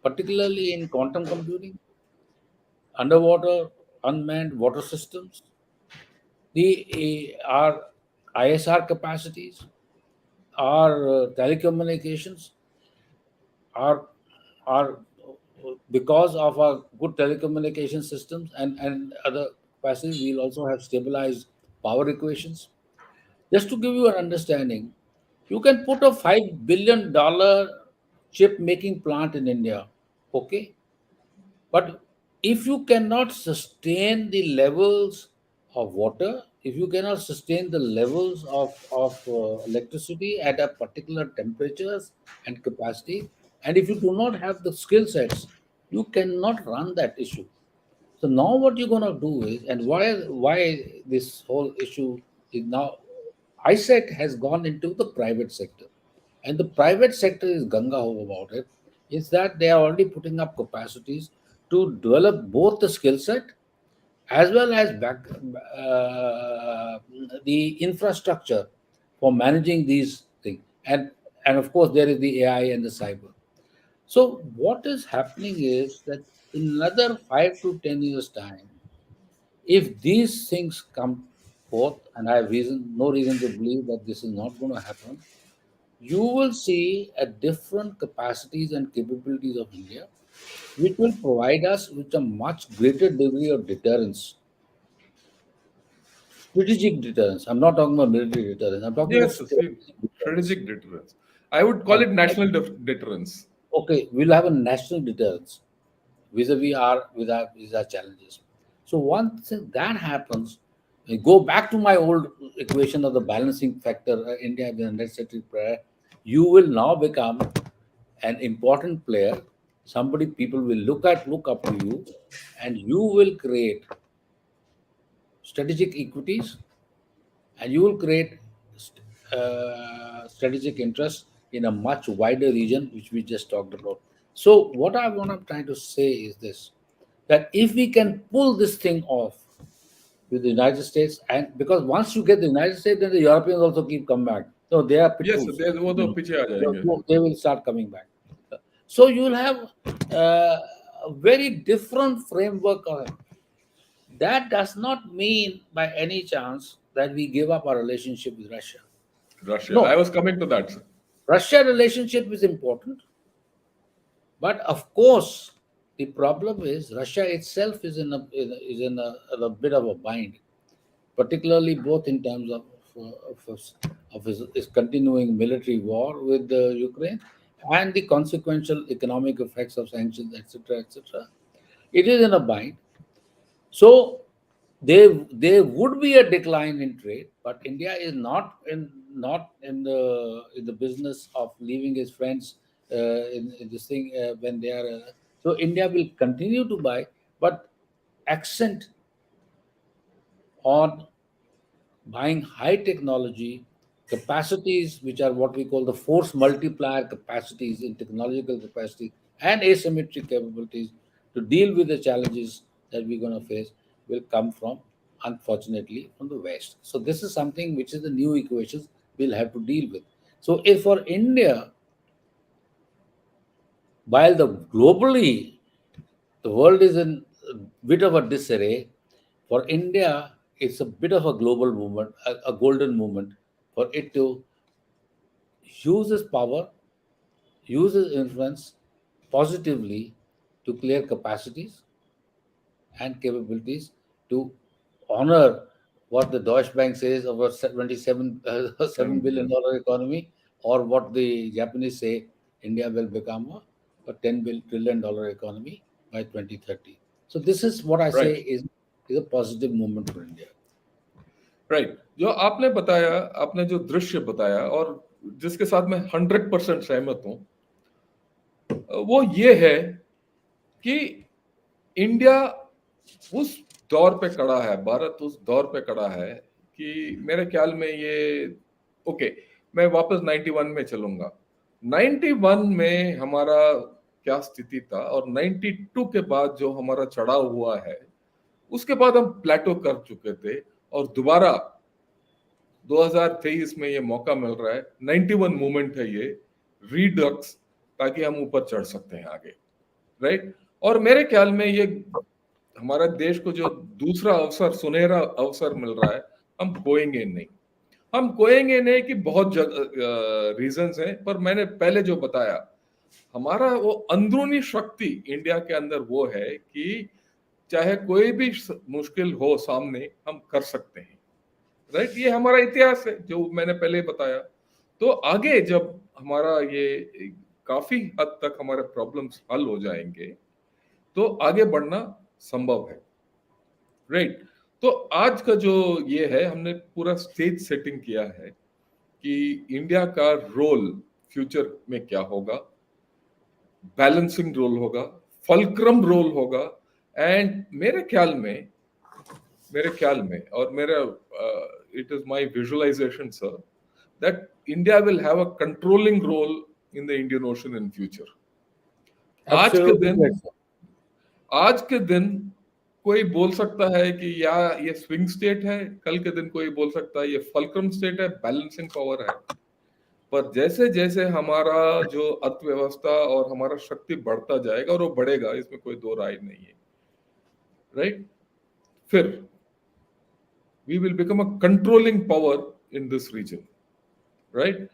particularly in quantum computing, underwater unmanned water systems, our ISR capacities, our telecommunications, are are because of our good telecommunication systems and other capacity, we'll also have stabilized power equations. Just to give you an understanding, you can put a $5 billion chip making plant in India, okay? But if you cannot sustain the levels of water, if you cannot sustain the levels of electricity at a particular temperatures and capacity, and if you do not have the skill sets, you cannot run that issue. So now what you're gonna do is, and why this whole issue is now, ISET has gone into the private sector, and the private sector is gung ho about it. Is that they are already putting up capacities to develop both the skill set as well as uh, the infrastructure for managing these things, and of course there is the AI and the cyber. So what is happening is that in another 5 to 10 years time, if these things come forth, and I have no reason to believe that this is not going to happen, you will see a different capacities and capabilities of India, which will provide us with a much greater degree of deterrence, strategic deterrence. I'm not talking about military deterrence. I'm talking about Yes, see, strategic deterrence. strategic deterrence. I would call And it national deterrence. okay, we'll have a national deterrence vis-a-vis our challenges. So once that happens, I go back to my old equation of the balancing factor, India with a net centric player, you will now become an important player. Somebody people will look up to you, and you will create strategic equities, and you will create strategic interest in a much wider region, which we just talked about. So, what I'm trying to say is this: that if we can pull this thing off with the United States, and because once you get the United States, then the Europeans also keep coming back. So they are Yes, pitfalls. वो तो पीछे आ जाएंगे. They will start coming back. So you will have a very different framework of it. That does not mean by any chance that we give up our relationship with Russia. Russia. I No, was coming to that, sir. Russia relationship is important, but of course, the problem is Russia itself is in a bit of a bind, particularly both in terms of his continuing military war with Ukraine and the consequential economic effects of sanctions, etc., etc. It is in a bind. So there would be a decline in trade, but India is not in the business of leaving its friends in this thing when they are. So India will continue to buy, but accent on buying high technology capacities, which are what we call the force multiplier capacities in technological capacity and asymmetric capabilities to deal with the challenges that we're going to face, will come from, unfortunately, from the West. So this is something which is the new equations we'll have to deal with. So if for India, while the globally the world is in a bit of a disarray, for India, it's a bit of a global movement, a golden movement for it to use its power, use its influence positively to clear capacities and capabilities to honor what the Deutsche Bank says of a 77 $7 billion Billion. economy, or what the Japanese say India will become a $10 trillion economy by 2030. So this is what I say Right. is a positive movement for India. Right. जो आपने बताया, आपने जो दृश्य बताया और जिसके साथ मैं 100% सहमत हूं, वो ये है कि इंडिया उस दौर पे खड़ा है, भारत उस दौर पे खड़ा है कि मेरे ख्याल में ये, ओके, मैं वापस 91 में चलूंगा. 91 में हमारा क्या स्थिति था और 92 के बाद जो हमारा चढ़ाव हुआ है, उसके बाद हम प्लेटो कर चुके थे और दोबारा 2023 में ये मौका मिल रहा है. 91 मूवमेंट है ये, रीडक्स, ताकि हम ऊपर चढ़ सकते हैं आगे. राइट. और मेरे ख्याल में ये हमारा देश को जो दूसरा अवसर, सुनहरा अवसर मिल रहा है, हम खोएंगे नहीं. हम खोएंगे नहीं कि बहुत रीजंस हैं, पर मैंने पहले जो बताया, हमारा वो अंदरूनी शक्ति इंडिया के अंदर वो है कि चाहे कोई भी मुश्किल हो सामने, हम कर सकते हैं। राइट, ये हमारा इतिहास है जो मैंने पहले बताया। तो आगे जब हमारा ये काफी हद तक हमारे प्रॉब्लम्स हल हो जाएंगे तो आगे बढ़ना संभव है। राइट, तो आज का जो ये है, हमने पूरा स्टेज सेटिंग किया है कि इंडिया का रोल फ्यूचर में क्या होगा। बैलेंसिंग रोल होगा, फलक्रम रोल होगा, एंड मेरे ख्याल में और मेरा it is my visualisation sir, that India will have a controlling role in the Indian Ocean in future. आज के एब्सोल्युटली दिन करेक्ट सर। आज के दिन कोई बोल सकता है कि या ये स्विंग स्टेट है, कल के दिन कोई बोल सकता है ये फलक्रम स्टेट है, बैलेंसिंग पावर है। पर जैसे जैसे हमारा जो अर्थव्यवस्था और हमारा शक्ति बढ़ता जाएगा, और वो बढ़ेगा, इसमें कोई दो राय नहीं है। राइट, फिर we will become a controlling power in this region. Right,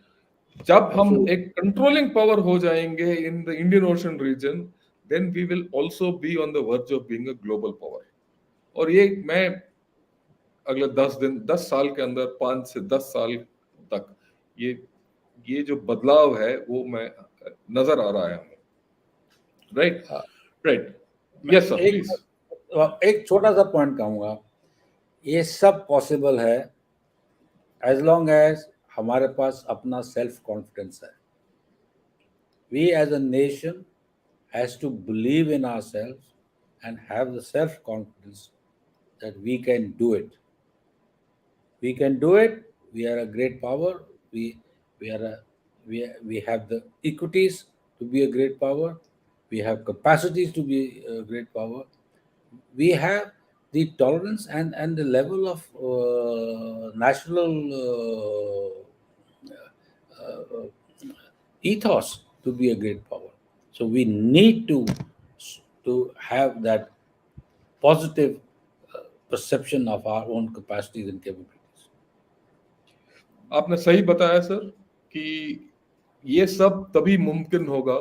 जब हम एक एब्सोल्युटली। कंट्रोलिंग पावर हो जाएंगे in the Indian Ocean region, then we will also be on the verge of being a global power. और ये मैं अगले 10 साल के अंदर, 5 से 10 साल तक, ये ये जो बदलाव है वो मैं नजर आ रहा है हमें। राइट, राइट, मैं यस सर एक प्लीज। एक छोटा सा पॉइंट कहूंगा, ये सब पॉसिबल है एज लॉन्ग एज हमारे पास अपना सेल्फ कॉन्फिडेंस है। We as a nation has to believe in ourselves and have the self confidence that we can do it. We can do it. We are a great power. We are a we have the equities to be a great power. We have capacities to be a great power. We have the tolerance and the level of national ethos to be a great power. So we need to have that positive perception of our own capacities and capabilities. आपने सही बताया sir कि ये सब तभी मुमकिन होगा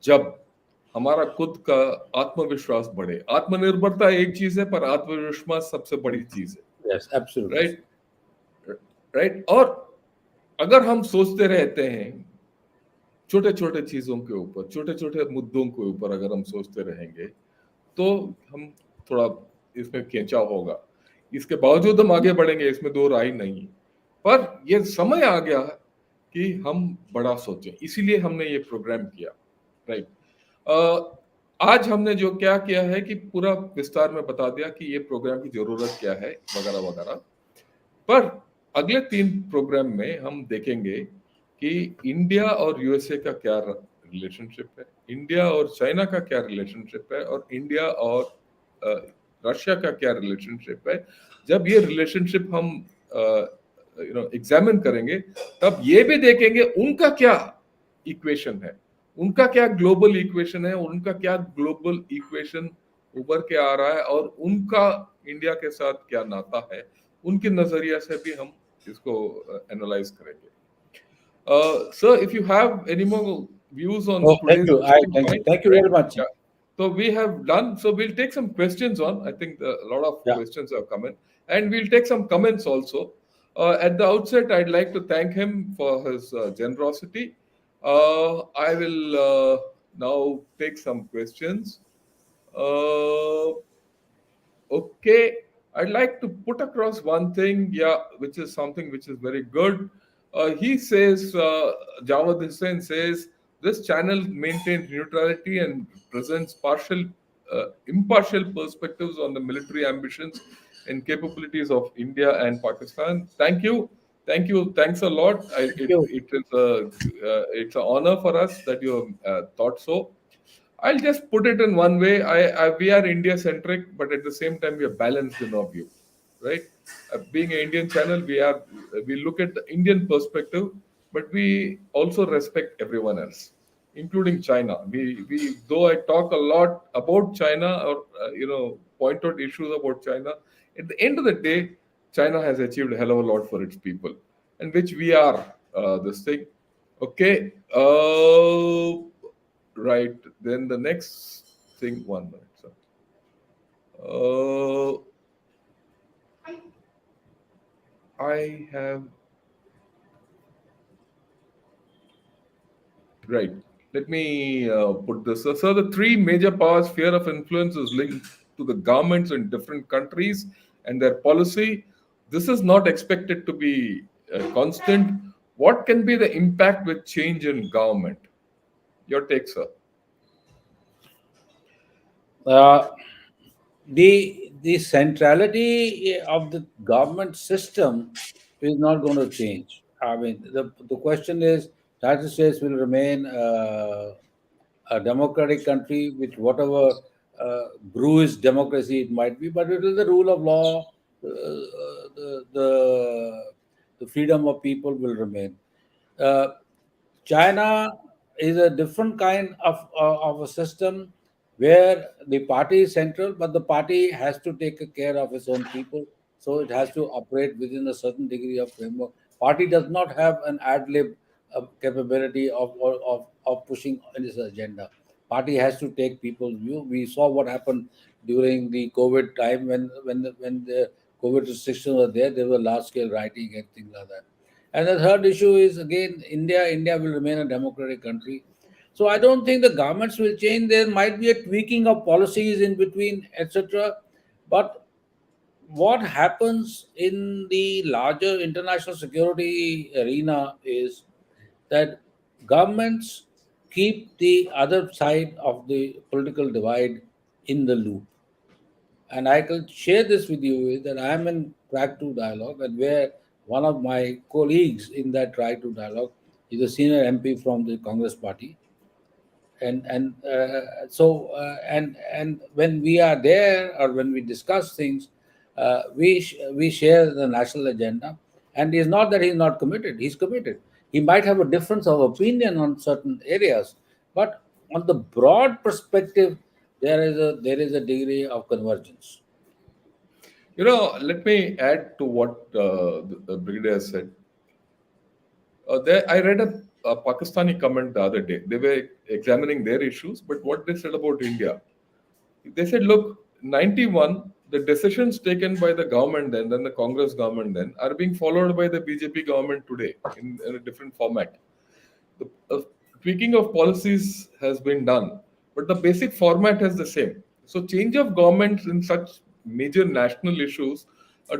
जब हमारा खुद का आत्मविश्वास बढ़े। आत्मनिर्भरता एक चीज है, पर आत्मविश्वास सबसे बड़ी चीज Yes, है। absolutely. Right, right. और अगर हम सोचते रहते हैं छोटे छोटे चीजों के ऊपर, छोटे छोटे मुद्दों के ऊपर अगर हम सोचते रहेंगे, तो हम थोड़ा इसमें खिंचाव होगा। इसके बावजूद हम आगे बढ़ेंगे, इसमें दो राय नहीं है। पर ये समय आ गया कि हम बड़ा सोचें, इसीलिए हमने ये प्रोग्राम किया। राइट, आज हमने जो क्या किया है कि पूरा विस्तार में बता दिया कि ये प्रोग्राम की जरूरत क्या है, वगैरह वगैरह। पर अगले 3 प्रोग्राम में हम देखेंगे कि इंडिया और यूएसए का क्या रिलेशनशिप है, इंडिया और चाइना का क्या रिलेशनशिप है, और इंडिया और रशिया का क्या रिलेशनशिप है। जब ये रिलेशनशिप हम एग्जामिन करेंगे, तब ये भी देखेंगे उनका क्या इक्वेशन है, उनका क्या ग्लोबल इक्वेशन है, उनका क्या ग्लोबल इक्वेशन उभर के आ रहा है, और उनका इंडिया के साथ क्या नाता है, उनके नजरिया से भी हम इसको एनालाइज करेंगे। Sir, if you have any more views on Oh, thank today's you. I discussion thank you. point, Thank you right? very much. Yeah. So we have done. So we'll take some questions on. I think a lot of Yeah. questions have come in, and we'll take some comments also. At the outset, I'd like to thank him for his generosity. I will now take some questions. Uh, Okay, I'd like to put across one thing, yeah, which is something which is very good. He says, Jawad Hussain says, this channel maintains neutrality and presents impartial perspectives on the military ambitions and capabilities of India and Pakistan. Thank you, thanks a lot. Thank you. It's an honor for us that you have thought so. I'll just put it in one way. We are India centric, but at the same time, we are balanced in our view, right? Being an Indian channel, we look at the Indian perspective, but we also respect everyone else, including China. We though I talk a lot about China, or point out issues about China, at the end of the day, China has achieved a hell of a lot for its people, and which we are this thing. Okay. Right. Then the next thing, 1 minute. Sir. Uh, I have Right. Let me put this. So, the three major powers' sphere of influence is linked to the governments in different countries and their policy. This is not expected to be constant. What can be the impact with change in government? Your take, sir. Uh, the centrality of the government system is not going to change. I mean, the question is, United States will remain a democratic country, which whatever bruised democracy it might be, but it is the rule of law, the freedom of people will remain. Uh, China is a different kind of a system where the party is central, but the party has to take care of its own people. So it has to operate within a certain degree of framework. Party does not have an ad lib capability of pushing its agenda. Party has to take people's view. We saw what happened during the COVID time when the COVID restrictions were there. There were large scale rioting and things like that. And the third issue is again India. India will remain a democratic country. So I don't think the governments will change. There might be a tweaking of policies in between, etc. But what happens in the larger international security arena is that governments keep the other side of the political divide in the loop. And I can share this with you is that I am in track two dialogue, and where one of my colleagues in that track two dialogue is a senior MP from the Congress party, and when we are there or when we discuss things, we share the national agenda. And it's not that he's not committed; he's committed. He might have a difference of opinion on certain areas, but on the broad perspective, there is a degree of convergence. Let me add to what the brigadier said. I read a Pakistani comment the other day. They were examining their issues, but what they said about India, they said, look, 91, the decisions taken by the government then the Congress government then, are being followed by the BJP government today in a different format. The tweaking of policies has been done, but the basic format is the same. So, change of governments in such major national issues uh,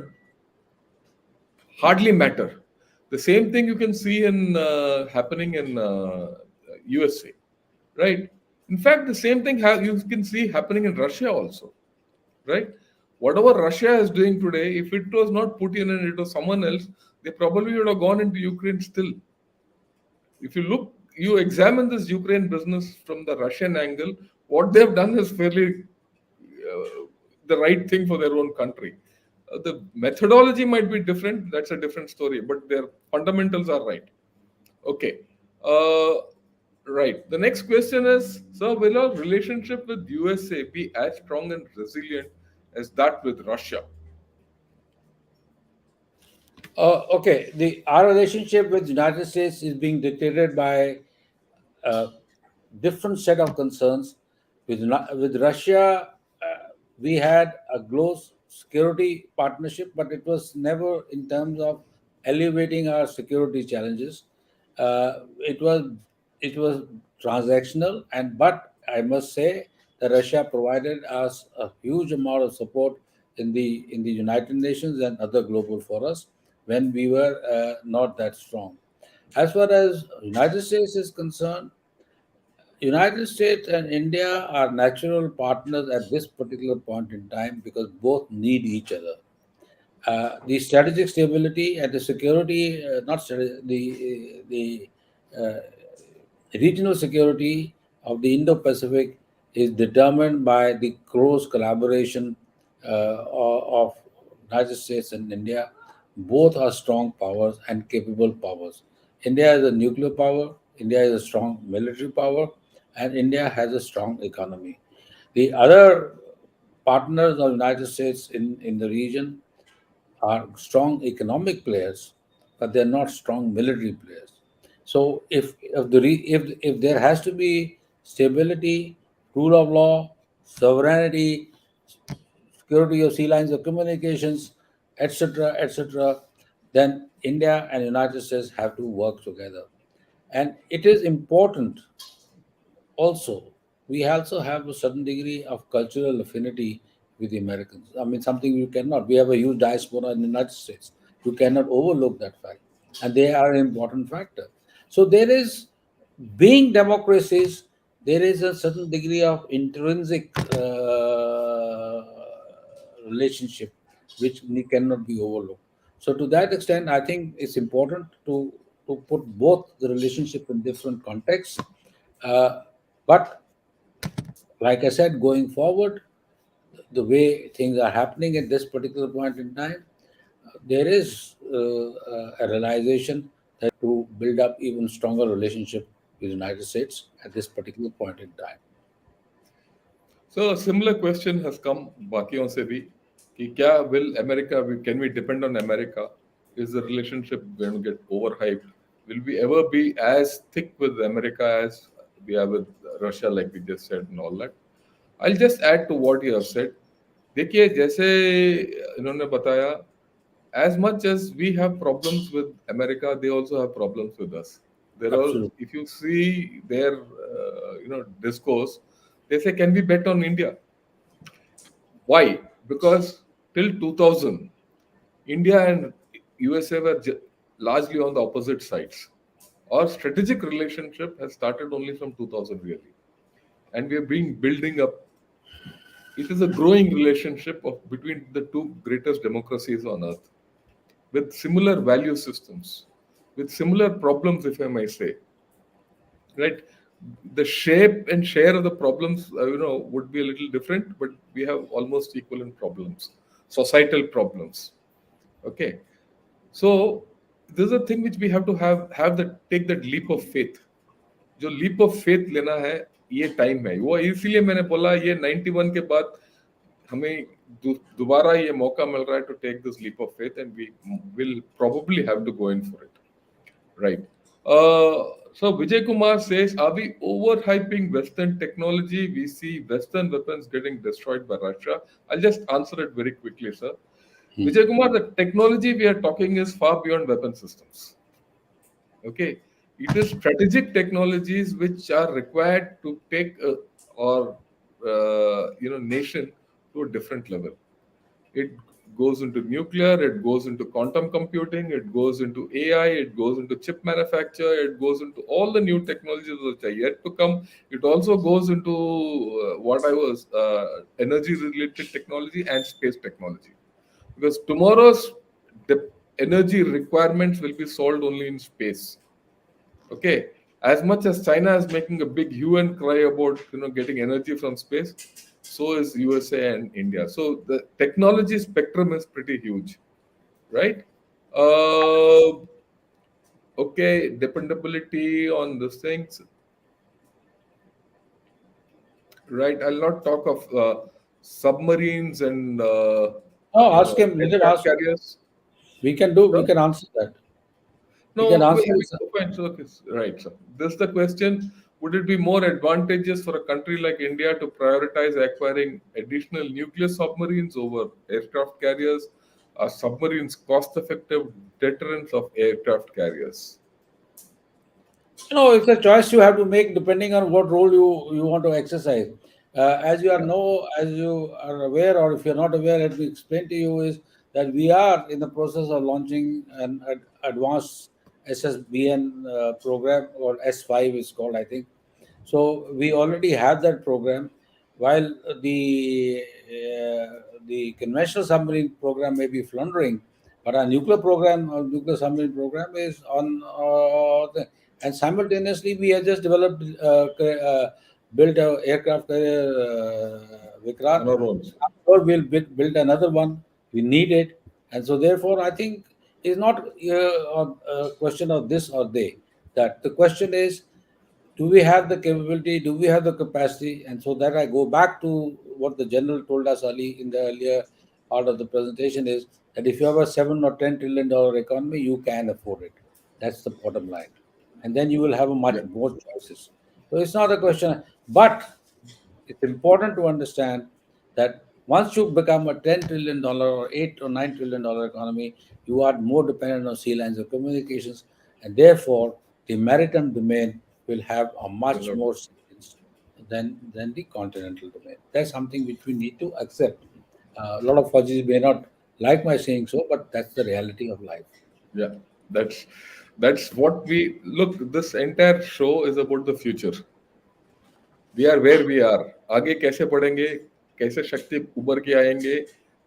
hardly matter. The same thing you can see in happening in USA, right? In fact, the same thing you can see happening in Russia also, right? Whatever Russia is doing today, if it was not Putin and it was someone else, they probably would have gone into Ukraine still. If you look, you examine this Ukraine business from the Russian angle, what they've done is fairly the right thing for their own country. The methodology might be different, that's a different story, but their fundamentals are right. Okay. Uh, right. The next question is, sir, will our relationship with USA be as strong and resilient as that with Russia? Okay, the our relationship with United States is being dictated by a different set of concerns. With Russia, we had a close security partnership, but it was never in terms of elevating our security challenges. It was transactional, and but I must say that Russia provided us a huge amount of support in the United Nations and other global forums when we were not that strong. As far as United States is concerned, United States and India are natural partners at this particular point in time because both need each other. The strategic stability and the security, not the uh, regional security of the Indo-Pacific is determined by the close collaboration of United States and India. Both are strong powers and capable powers. India is a nuclear power. India is a strong military power, and India has a strong economy. The other partners of United States in the region are strong economic players, but they're not strong military players. So if there has to be stability, rule of law, sovereignty, security of sea lines of communications, etc., etc., then India and United States have to work together. And it is important also, we also have a certain degree of cultural affinity with the Americans. I mean, something you cannot. We have a huge diaspora in the United States. You cannot overlook that fact, and they are an important factor. So there is, being democracies, there is a certain degree of intrinsic relationship which cannot be overlooked. So to that extent, I think it's important to put both the relationship in different contexts. Uh, but like I said, going forward, the way things are happening at this particular point in time, there is a realization that to build up even stronger relationship with the United States at this particular point in time. So a similar question has come बाकियों से भी कि क्या will America can we depend on America? Is the relationship going to get overhyped? Will we ever be as thick with America as we are with Russia, like we just said and all that? I'll just add to what you have said. देखिए जैसे इन्होंने बताया, as much as we have problems with America, they also have problems with us. There are, Absolutely. if you see their, discourse, they say, "Can we bet on India?" Why? Because till 2000, India and USA were largely on the opposite sides. Our strategic relationship has started only from 2000, really, and we have been building up. It is a growing relationship between the two greatest democracies on earth, with similar value systems, with similar problems, if I may say. Right? The shape and share of the problems, would be a little different, but we have almost equivalent problems, societal problems. Okay, so this is a thing which we have to have that take that leap of faith. जो leap of faith लेना है, ये time है, वो इसीलिए मैंने बोला ये 91 के बाद हमें दोबारा ये मौका मिल रहा है to take this leap of faith, and we will probably have to go in for it. Right. So Vijay Kumar says, are we overhyping Western technology? We see Western weapons getting destroyed by Russia. I'll just answer it very quickly, sir. Vijay Kumar, the technology we are talking is far beyond weapon systems. Okay. It is strategic technologies which are required to take nation to a different level. It goes into nuclear, it goes into quantum computing, it goes into AI, it goes into chip manufacture, it goes into all the new technologies which are yet to come. It also goes into energy related technology and space technology. Because tomorrow's energy requirements will be solved only in space. Okay, as much as China is making a big hue and cry about getting energy from space, so is USA and India. So the technology spectrum is pretty huge, right? Uh, okay, dependability on these things, right? I'll not talk of submarines and Oh, ask him. Let him aircraft ask. carriers. We can do. We Sure. can answer that. We can No, answer it. fine. So, okay, right. So, this is the question. Would it be more advantageous for a country like India to prioritize acquiring additional nuclear submarines over aircraft carriers? Are submarines cost-effective deterrents of aircraft carriers? It's a choice you have to make depending on what role you want to exercise. Yeah. As you are aware, or if you're not aware, let me explain to you is that we are in the process of launching an advanced SSBN program, or S5 is called, I think. So we already have that program, while the conventional submarine program may be floundering, but our nuclear submarine program is on. And simultaneously, we have just built a aircraft carrier, Vikrat. Monorails. Or we'll build another one. We need it, and so therefore, I think it's not a question of this or they. That the question is, do we have the capability? Do we have the capacity? And so that I go back to what the general told us early in the earlier part of the presentation is that if you have a $7 or $10 trillion economy, you can afford it. That's the bottom line, and then you will have a much Yeah. more choices. So it's not a question, but it's important to understand that Once you become a $10 trillion or $8 or $9 trillion economy, you are more dependent on sea lines of communications, and therefore the maritime domain will have a Will much have more significance than the continental domain. That's something which we need to accept. A lot of Fujis may not like my saying so, but that's the reality of life. yeah, that's that's what we look. This entire show is about the future. We are where we are आगे कैसे बढ़ेंगे कैसे शक्ति उभर के आएंगे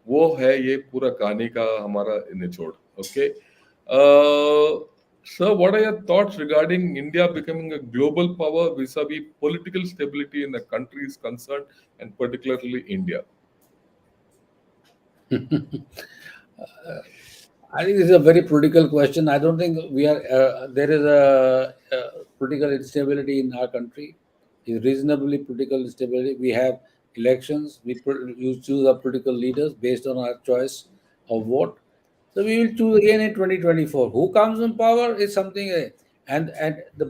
वो है ये पूरा कहानी का हमारा निचोड़ okay sir what are your thoughts regarding India becoming a global power vis-a-vis political stability in the country is concerned and particularly India. I think this is a very political question. I don't think we are there is a political instability in our country. Is reasonably political instability. We have elections. You choose our political leaders based on our choice of vote. So we will choose again in 2024. Who comes in power is something, and the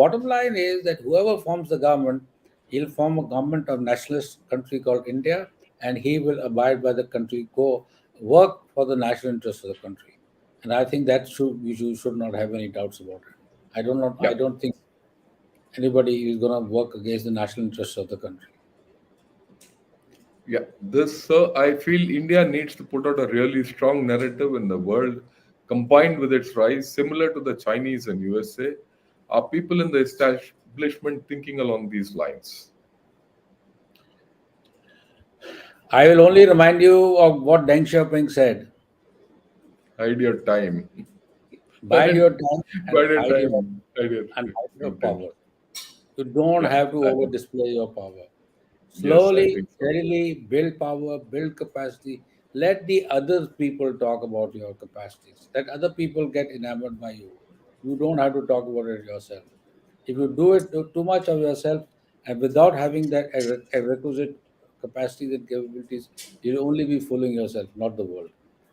bottom line is that whoever forms the government, he'll form a government of nationalist country called India, and he will abide by the country, go work for the national interest of the country. And I think that should not have any doubts about it. I Yeah. don't think anybody is going to work against the national interests of the country. Yeah, this, I feel India needs to put out a really strong narrative in the world, combined with its rise, similar to the Chinese and USA. Are people in the establishment thinking along these lines? I will only remind you of what Deng Xiaoping said: Hide your time. bide Bide your time and your hide your time. Hide your intent. power. You don't Yeah, have to I over think. display your power. Yes, I Slowly, think so. steadily build power, build capacity. Let the other people talk about your capacities. Let other people get enamored by you. You don't have to talk about it yourself. If you do it too much of yourself and without having that requisite capacities and capabilities, you'll only be fooling yourself, not the world.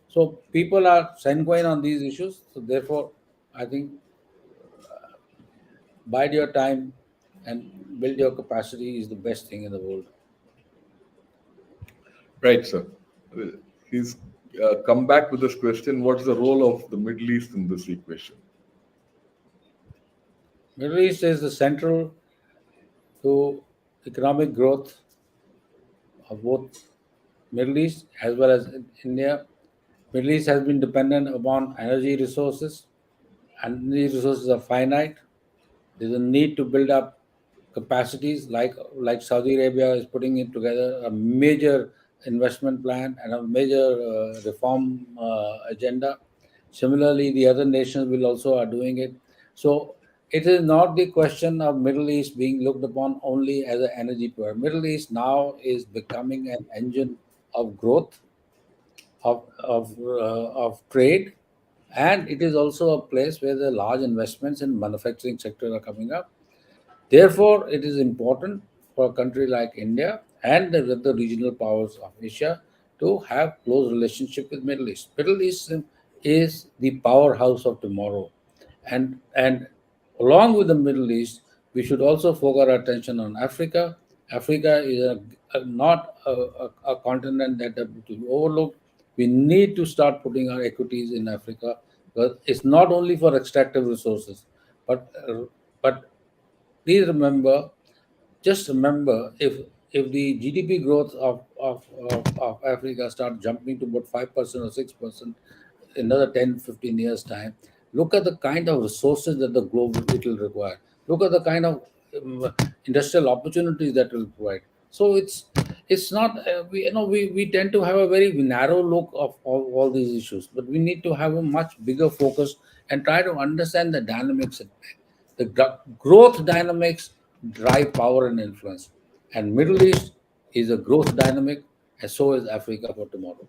So people are sanguine on these issues. So therefore, I think bide your time and build your capacity is the best thing in the world. Right, sir. Well, he's come back with this question. What's the role of the Middle East in this equation? Middle East is the central to economic growth of both Middle East as well as India. Middle East has been dependent upon energy resources. Energy resources are finite. There's a need to build up capacities like Saudi Arabia is putting it together a major investment plan and a major reform agenda. Similarly, the other nations will also are doing it. So it is not the question of Middle East being looked upon only as an energy power. Middle East now is becoming an engine of growth of trade, and it is also a place where the large investments in manufacturing sector are coming up. Therefore, it is important for a country like India and the regional powers of Asia to have close relationship with Middle East. Middle East is the powerhouse of tomorrow, and along with the Middle East, we should also focus our attention on Africa. Africa is not a continent that has to be overlooked. We need to start putting our equities in Africa because it's not only for extractive resources, but but please remember, just remember, if the GDP growth of Africa start jumping to about 5% or 6% in another 10, 15 years time, look at the kind of resources that the globe it will require. Look at the kind of industrial opportunities that will provide. So it's not we tend to have a very narrow look of all these issues, but we need to have a much bigger focus and try to understand the dynamics at play. The growth dynamics drive power and influence, and Middle East is a growth dynamic, and so is Africa for tomorrow.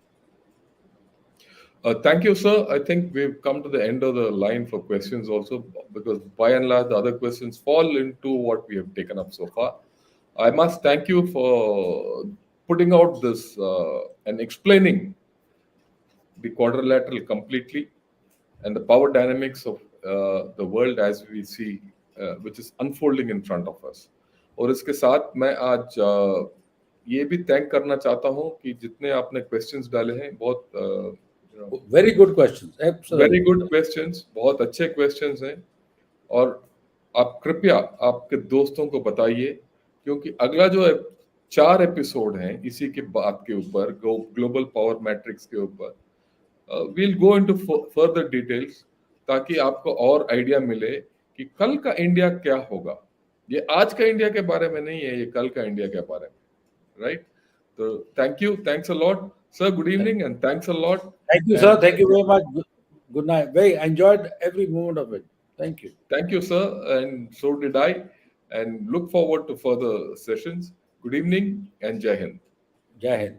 Thank you, sir. I think we've come to the end of the line for questions also, because by and large, the other questions fall into what we have taken up so far. I must thank you for putting out this and explaining the quadrilateral completely and the power dynamics of the world as we see, which is unfolding in front of us. और इसके साथ मैं आज ये भी thank करना चाहता हूँ कि जितने आपने क्वेश्चंस डाले हैं, बहुत very good question, very absolutely. Good questions, बहुत अच्छे क्वेश्चंस हैं। और आप कृपया आपके दोस्तों को बताइए, क्योंकि अगला जो 4 एपिसोड हैं इसी के बात के ऊपर, ग्लोबल पावर मैट्रिक्स के ऊपर, we'll go into further details, ताकि आपको और आइडिया मिले कि कल का इंडिया क्या होगा। ये आज का इंडिया के बारे में नहीं है, ये कल का इंडिया के बारे में, राइट? तो thank you, thanks a lot sir, good evening and thanks a lot. Thank you, sir. Thank you very much. Good night. Very enjoyed every moment of it. Thank you. Thank you, sir, and so did I, and look forward to further sessions. Good evening and Jai Hind. Jai Hind.